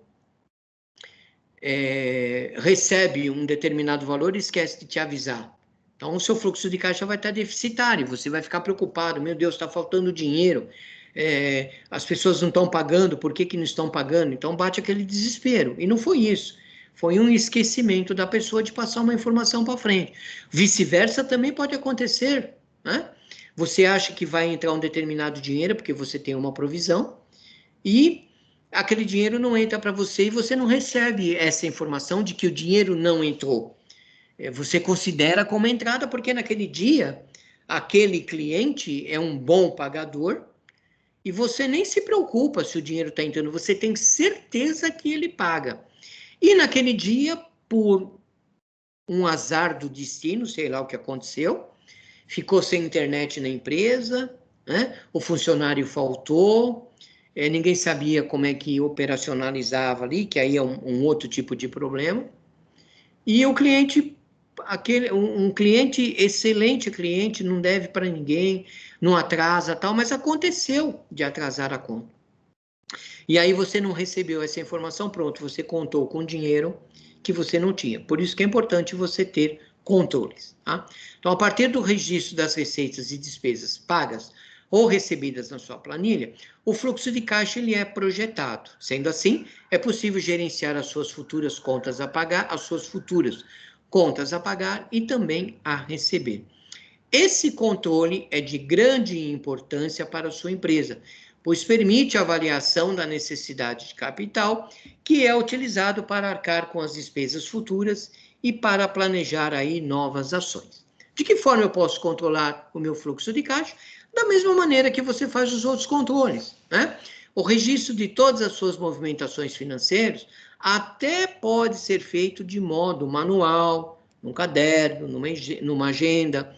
recebe um determinado valor e esquece de te avisar. Então, o seu fluxo de caixa vai estar deficitário, você vai ficar preocupado, meu Deus, está faltando dinheiro, as pessoas não estão pagando, por que não estão pagando? Então, bate aquele desespero. E não foi isso. Foi um esquecimento da pessoa de passar uma informação para frente. Vice-versa também pode acontecer, né? Você acha que vai entrar um determinado dinheiro, porque você tem uma provisão, e aquele dinheiro não entra para você e você não recebe essa informação de que o dinheiro não entrou. Você considera como entrada, porque naquele dia, aquele cliente é um bom pagador, e você nem se preocupa se o dinheiro está entrando, você tem certeza que ele paga. E naquele dia, por um azar do destino, sei lá o que aconteceu, ficou sem internet na empresa, né? O funcionário faltou, ninguém sabia como é que operacionalizava ali, que aí é um outro tipo de problema. E o cliente, um cliente, excelente cliente, não deve para ninguém, não atrasa tal, mas aconteceu de atrasar a conta. E aí você não recebeu essa informação, pronto, você contou com dinheiro que você não tinha. Por isso que é importante você ter controles. Tá? Então, a partir do registro das receitas e despesas pagas ou recebidas na sua planilha, o fluxo de caixa ele é projetado. Sendo assim, é possível gerenciar as suas futuras contas a pagar, as suas futuras contas a pagar e também a receber. Esse controle é de grande importância para a sua empresa, pois permite a avaliação da necessidade de capital, que é utilizado para arcar com as despesas futuras e para planejar aí novas ações. De que forma eu posso controlar o meu fluxo de caixa? Da mesma maneira que você faz os outros controles, né? O registro de todas as suas movimentações financeiras até pode ser feito de modo manual, num caderno, numa agenda,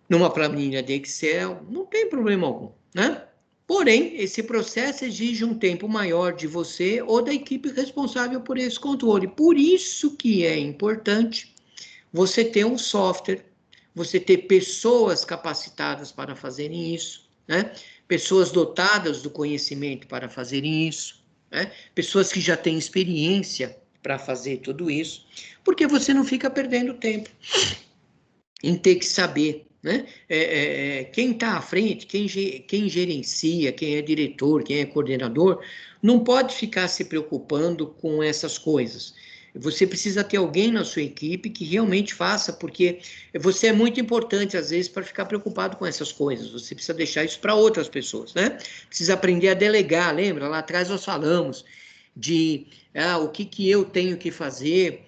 numa planilha de Excel, não tem problema algum, né? Porém, esse processo exige um tempo maior de você ou da equipe responsável por esse controle. Por isso que é importante você ter um software, você ter pessoas capacitadas para fazerem isso, né? Pessoas dotadas do conhecimento para fazerem isso, né? Pessoas que já têm experiência para fazer tudo isso, porque você não fica perdendo tempo em ter que saber, né? Quem está à frente, quem gerencia, quem é diretor, quem é coordenador, não pode ficar se preocupando com essas coisas. Você precisa ter alguém na sua equipe que realmente faça, porque você é muito importante, às vezes, para ficar preocupado com essas coisas. Você precisa deixar isso para outras pessoas, né? Precisa aprender a delegar, lembra? Lá atrás nós falamos de o que eu tenho que fazer,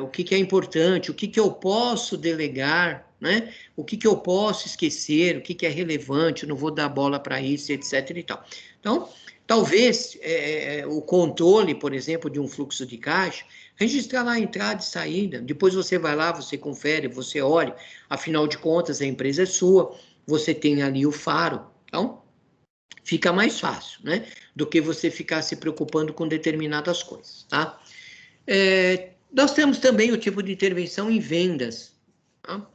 o que é importante, o que eu posso delegar, né? O que eu posso esquecer, o que é relevante, eu não vou dar bola para isso, etc. e tal. Então, talvez o controle, por exemplo, de um fluxo de caixa, registrar lá a entrada e saída, depois você vai lá, você confere, você olha, afinal de contas a empresa é sua, você tem ali o faro, então fica mais fácil, né? Do que você ficar se preocupando com determinadas coisas, tá? Nós temos também o tipo de intervenção em vendas. Tá?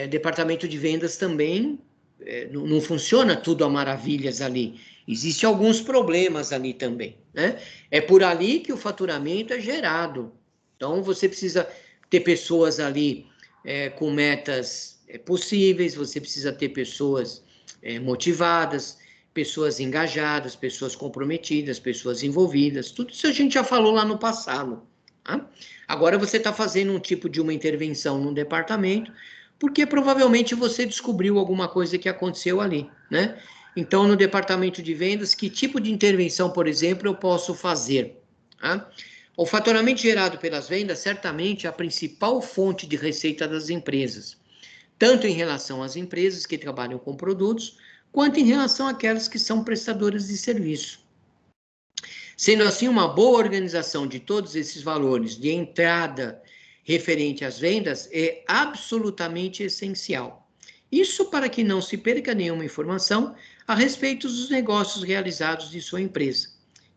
Departamento de vendas também não funciona tudo a maravilhas ali. Existem alguns problemas ali também, né? É por ali que o faturamento é gerado. Então, você precisa ter pessoas ali com metas possíveis, você precisa ter pessoas motivadas, pessoas engajadas, pessoas comprometidas, pessoas envolvidas. Tudo isso a gente já falou lá no passado. Tá? Agora você está fazendo um tipo de uma intervenção num departamento, porque provavelmente você descobriu alguma coisa que aconteceu ali, né? Então, no departamento de vendas, que tipo de intervenção, por exemplo, eu posso fazer? Tá? O faturamento gerado pelas vendas, certamente, é a principal fonte de receita das empresas, tanto em relação às empresas que trabalham com produtos, quanto em relação àquelas que são prestadoras de serviço. Sendo assim, uma boa organização de todos esses valores de entrada referente às vendas é absolutamente essencial. Isso para que não se perca nenhuma informação a respeito dos negócios realizados de sua empresa.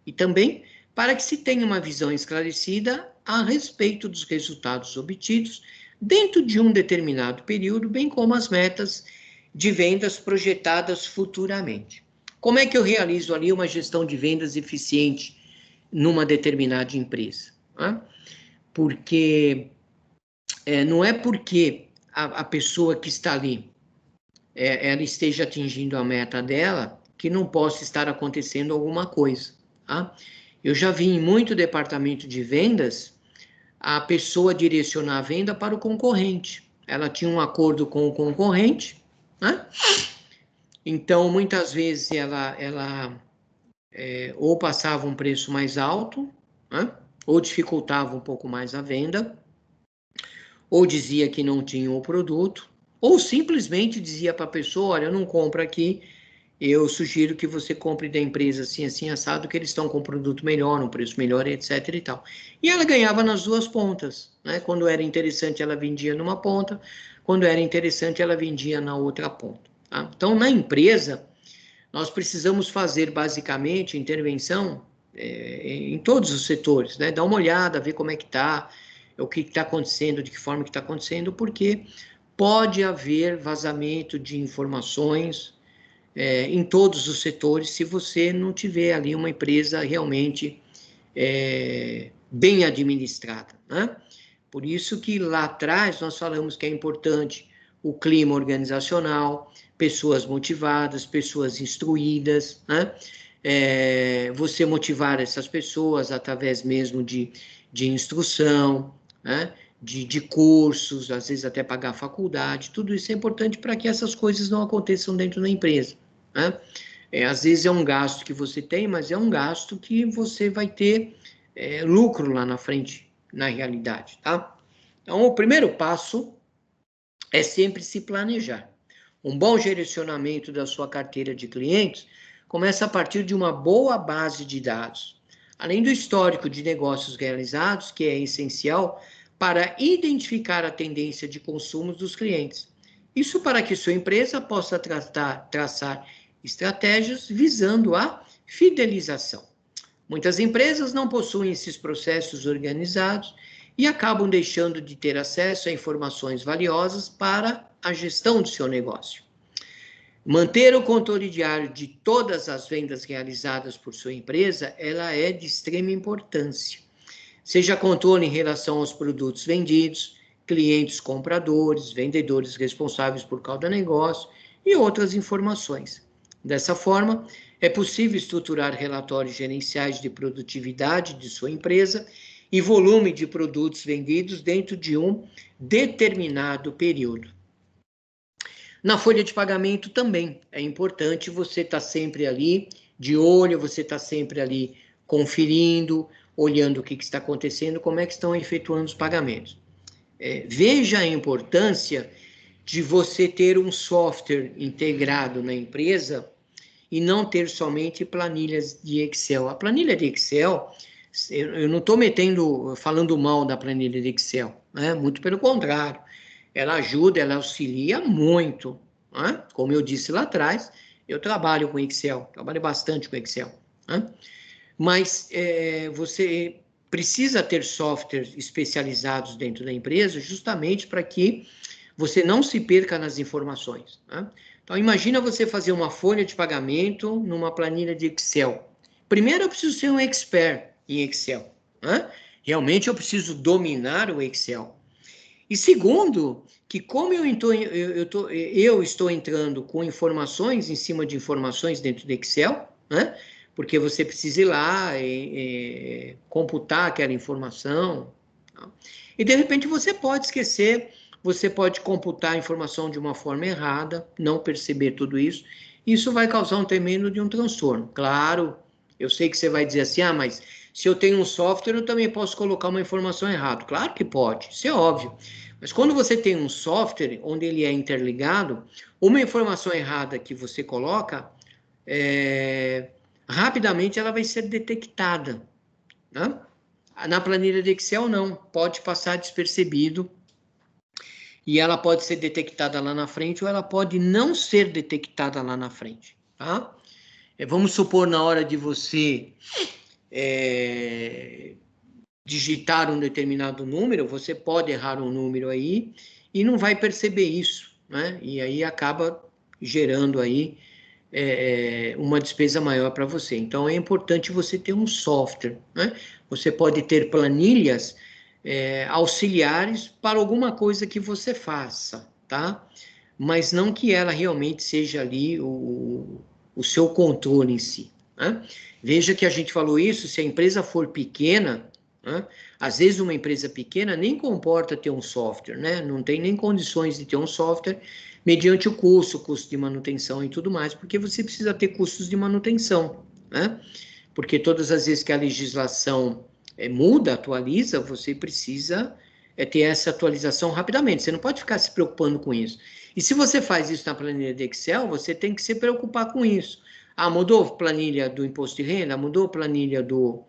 E também para que se tenha uma visão esclarecida a respeito dos resultados obtidos dentro de um determinado período, bem como as metas de vendas projetadas futuramente. Como é que eu realizo ali uma gestão de vendas eficiente numa determinada empresa? Né? Porque não é porque a pessoa que está ali ela esteja atingindo a meta dela que não possa estar acontecendo alguma coisa. Tá? Eu já vi em muito departamento de vendas a pessoa direcionar a venda para o concorrente. Ela tinha um acordo com o concorrente, né? Então, muitas vezes, ela ou passava um preço mais alto, né? Ou dificultava um pouco mais a venda, ou dizia que não tinha o produto, ou simplesmente dizia para a pessoa, olha, eu não compro aqui, eu sugiro que você compre da empresa assim, assim, assado, que eles estão com um produto melhor, um preço melhor, etc e tal. E ela ganhava nas duas pontas, né? Quando era interessante, ela vendia numa ponta, quando era interessante, ela vendia na outra ponta. Tá? Então, na empresa, nós precisamos fazer, basicamente, intervenção em todos os setores, né? Dar uma olhada, ver como é que está, o que está acontecendo, de que forma que está acontecendo, porque pode haver vazamento de informações em todos os setores se você não tiver ali uma empresa realmente bem administrada, né? Por isso que lá atrás nós falamos que é importante o clima organizacional, pessoas motivadas, pessoas instruídas, né? Você motivar essas pessoas através mesmo de instrução, né? De cursos, às vezes até pagar a faculdade, tudo isso é importante para que essas coisas não aconteçam dentro da empresa, né? Às vezes é um gasto que você tem, mas é um gasto que você vai ter lucro lá na frente, na realidade, tá? Então, o primeiro passo é sempre se planejar. Um bom direcionamento da sua carteira de clientes começa a partir de uma boa base de dados, além do histórico de negócios realizados, que é essencial para identificar a tendência de consumo dos clientes. Isso para que sua empresa possa traçar estratégias visando a fidelização. Muitas empresas não possuem esses processos organizados e acabam deixando de ter acesso a informações valiosas para a gestão do seu negócio. Manter o controle diário de todas as vendas realizadas por sua empresa, ela é de extrema importância. Seja controle em relação aos produtos vendidos, clientes compradores, vendedores responsáveis por cada negócio e outras informações. Dessa forma, é possível estruturar relatórios gerenciais de produtividade de sua empresa e volume de produtos vendidos dentro de um determinado período. Na folha de pagamento também é importante você estar sempre ali de olho, você estar sempre ali conferindo, olhando o que está acontecendo, como é que estão efetuando os pagamentos. Veja a importância de você ter um software integrado na empresa e não ter somente planilhas de Excel. A planilha de Excel, eu não estou falando mal da planilha de Excel, né? Muito pelo contrário, ela ajuda, ela auxilia muito, né? Como eu disse lá atrás, eu trabalho com Excel, trabalho bastante com Excel, né? Mas você precisa ter softwares especializados dentro da empresa justamente para que você não se perca nas informações, né? Então, imagina você fazer uma folha de pagamento numa planilha de Excel. Primeiro, eu preciso ser um expert em Excel, né? Realmente, eu preciso dominar o Excel. E segundo, que como eu estou entrando com informações em cima de informações dentro do Excel, né? Porque você precisa ir lá computar aquela informação, tá? E de repente você pode esquecer, você pode computar a informação de uma forma errada, não perceber tudo isso, isso vai causar um tremendo de um transtorno. Claro, eu sei que você vai dizer assim, mas se eu tenho um software, eu também posso colocar uma informação errada. Claro que pode, isso é óbvio. Mas quando você tem um software onde ele é interligado, uma informação errada que você coloca, rapidamente ela vai ser detectada, né? Na planilha de Excel, não. Pode passar despercebido e ela pode ser detectada lá na frente ou ela pode não ser detectada lá na frente, tá? Vamos supor, na hora de você digitar um determinado número, você pode errar um número aí e não vai perceber isso, né? E aí acaba gerando aí uma despesa maior para você. Então, é importante você ter um software, né? Você pode ter planilhas auxiliares para alguma coisa que você faça, tá? Mas não que ela realmente seja ali o seu controle em si, né? Veja que a gente falou isso, se a empresa for pequena, né? Às vezes uma empresa pequena nem comporta ter um software, né? Não tem nem condições de ter um software mediante o custo de manutenção e tudo mais, porque você precisa ter custos de manutenção, né? Porque todas as vezes que a legislação muda, atualiza, você precisa ter essa atualização rapidamente, você não pode ficar se preocupando com isso. E se você faz isso na planilha de Excel, você tem que se preocupar com isso. Mudou planilha do imposto de renda, mudou planilha do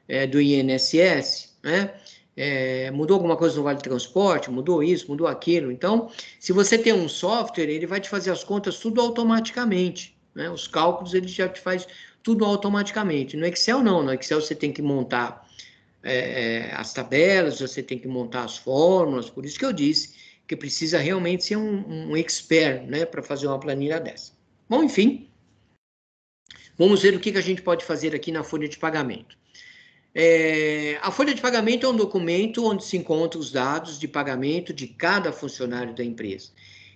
INSS, né? Mudou alguma coisa no Vale Transporte, mudou isso, mudou aquilo. Então, se você tem um software, ele vai te fazer as contas tudo automaticamente, né? Os cálculos ele já te faz tudo automaticamente. No Excel não, no Excel você tem que montar as tabelas, você tem que montar as fórmulas, por isso que eu disse que precisa realmente ser um expert, né, para fazer uma planilha dessa. Bom, enfim, vamos ver o que a gente pode fazer aqui na folha de pagamento. A folha de pagamento é um documento onde se encontram os dados de pagamento de cada funcionário da empresa.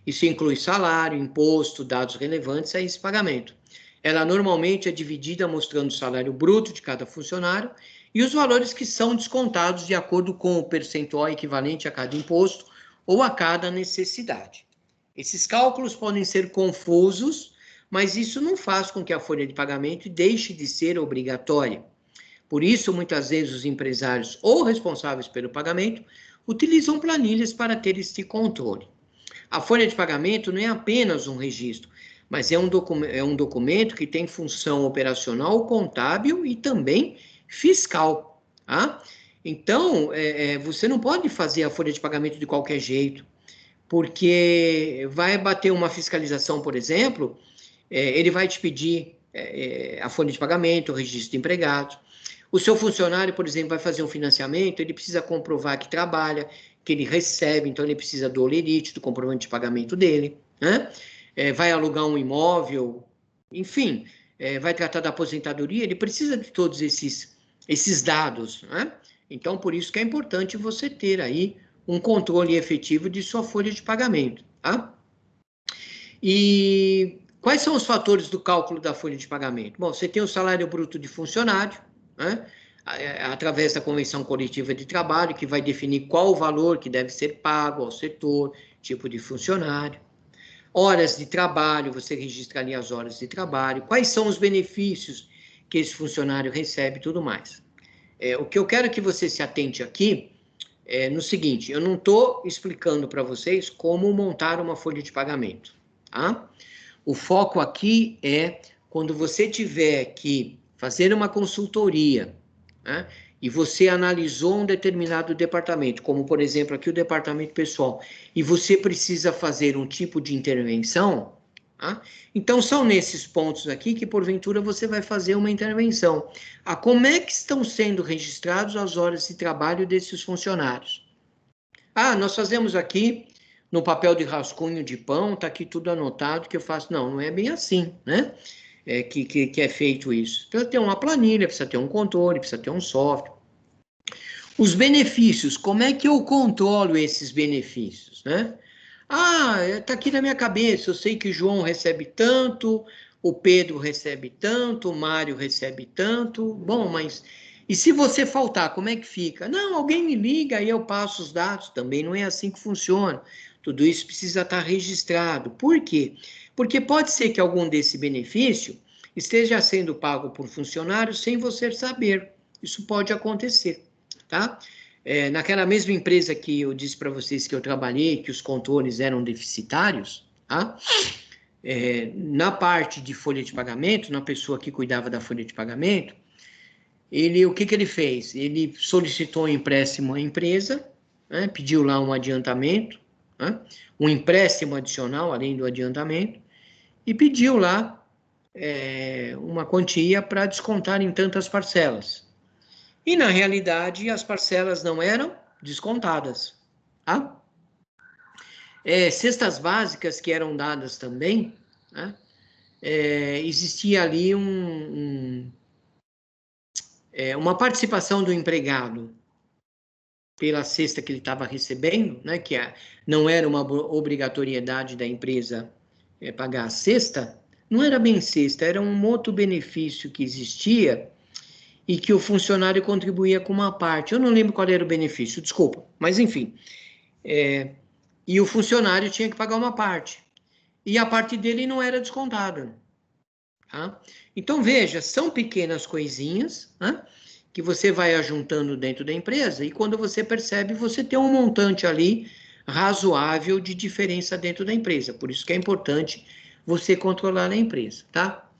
Isso inclui salário, imposto, dados relevantes a esse pagamento. Ela normalmente é dividida mostrando o salário bruto de cada funcionário e os valores que são descontados de acordo com o percentual equivalente a cada imposto ou a cada necessidade. Esses cálculos podem ser confusos, mas isso não faz com que a folha de pagamento deixe de ser obrigatória. Por isso, muitas vezes, os empresários ou responsáveis pelo pagamento utilizam planilhas para ter este controle. A folha de pagamento não é apenas um registro, mas é um documento que tem função operacional, contábil e também fiscal. Tá? Então, você não pode fazer a folha de pagamento de qualquer jeito, porque vai bater uma fiscalização, por exemplo, ele vai te pedir a folha de pagamento, o registro de empregados. O seu funcionário, por exemplo, vai fazer um financiamento, ele precisa comprovar que trabalha, que ele recebe, então ele precisa do holerite, do comprovante de pagamento dele, né? Vai alugar um imóvel, enfim, vai tratar da aposentadoria, ele precisa de todos esses dados, né? Então, por isso que é importante você ter aí um controle efetivo de sua folha de pagamento, tá? E quais são os fatores do cálculo da folha de pagamento? Bom, você tem o salário bruto de funcionário, né? Através da convenção coletiva de trabalho, que vai definir qual o valor que deve ser pago ao setor, tipo de funcionário. Horas de trabalho, você registra ali as horas de trabalho, quais são os benefícios que esse funcionário recebe e tudo mais. O que eu quero que você se atente aqui é no seguinte, eu não estou explicando para vocês como montar uma folha de pagamento, tá? O foco aqui é quando você tiver que fazer uma consultoria, né, e você analisou um determinado departamento, como, por exemplo, aqui o departamento pessoal, e você precisa fazer um tipo de intervenção, tá? Então, são nesses pontos aqui que, porventura, você vai fazer uma intervenção. Como é que estão sendo registrados as horas de trabalho desses funcionários? Nós fazemos aqui no papel de rascunho de pão, está aqui tudo anotado que eu faço. Não, não é bem assim, né? Que é feito isso. Precisa ter uma planilha, precisa ter um controle, precisa ter um software. Os benefícios, como é que eu controlo esses benefícios, né? Tá aqui na minha cabeça, eu sei que o João recebe tanto, o Pedro recebe tanto, o Mário recebe tanto. Bom, mas e se você faltar, como é que fica? Não, alguém me liga e eu passo os dados. Também não é assim que funciona. Tudo isso precisa estar registrado. Por quê? Porque pode ser que algum desse benefício esteja sendo pago por funcionário sem você saber. Isso pode acontecer, tá? Naquela mesma empresa que eu disse para vocês que eu trabalhei, que os controles eram deficitários, tá? Na parte de folha de pagamento, na pessoa que cuidava da folha de pagamento, o que ele fez? Ele solicitou um empréstimo à empresa, né? Pediu lá um adiantamento, né? Um empréstimo adicional, além do adiantamento, e pediu lá uma quantia para descontar em tantas parcelas. E, na realidade, as parcelas não eram descontadas. Tá? Cestas básicas que eram dadas também, né? Existia ali uma participação do empregado pela cesta que ele estava recebendo, né? Que não era uma obrigatoriedade da empresa pagar a cesta, não era bem cesta, era um outro benefício que existia e que o funcionário contribuía com uma parte. Eu não lembro qual era o benefício, desculpa, mas enfim. E o funcionário tinha que pagar uma parte. E a parte dele não era descontada. Tá? Então, veja, são pequenas coisinhas, né, que você vai ajuntando dentro da empresa e quando você percebe, você tem um montante ali razoável de diferença dentro da empresa. Por isso que é importante você controlar a empresa, tá?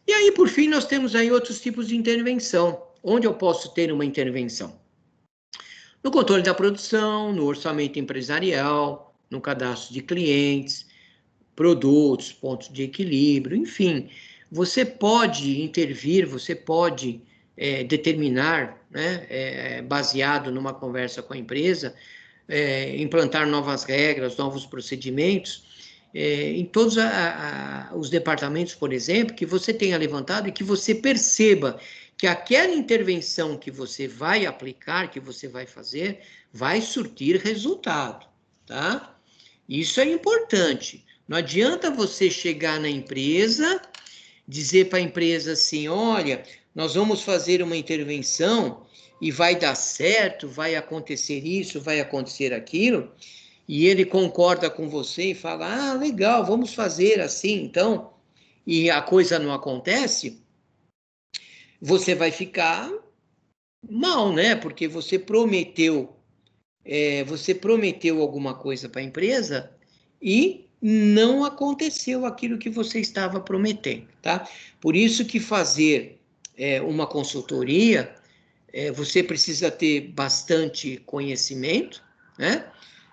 E aí, por fim, nós temos aí outros tipos de intervenção. Onde eu posso ter uma intervenção? No controle da produção, no orçamento empresarial, no cadastro de clientes, produtos, pontos de equilíbrio, enfim. Você pode intervir, você pode determinar, né, baseado numa conversa com a empresa, implantar novas regras, novos procedimentos, em todos os departamentos, por exemplo, que você tenha levantado e que você perceba que aquela intervenção que você vai aplicar, que você vai fazer, vai surtir resultado, tá? Isso é importante. Não adianta você chegar na empresa, dizer para a empresa assim, olha, nós vamos fazer uma intervenção e vai dar certo, vai acontecer isso, vai acontecer aquilo, e ele concorda com você e fala, ah, legal, vamos fazer assim, então, e a coisa não acontece, você vai ficar mal, né? Porque você prometeu alguma coisa para a empresa e não aconteceu aquilo que você estava prometendo, tá? Por isso que fazer uma consultoria, você precisa ter bastante conhecimento, né?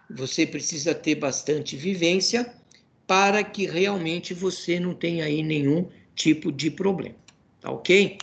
Você precisa ter bastante vivência para que realmente você não tenha aí nenhum tipo de problema, tá ok?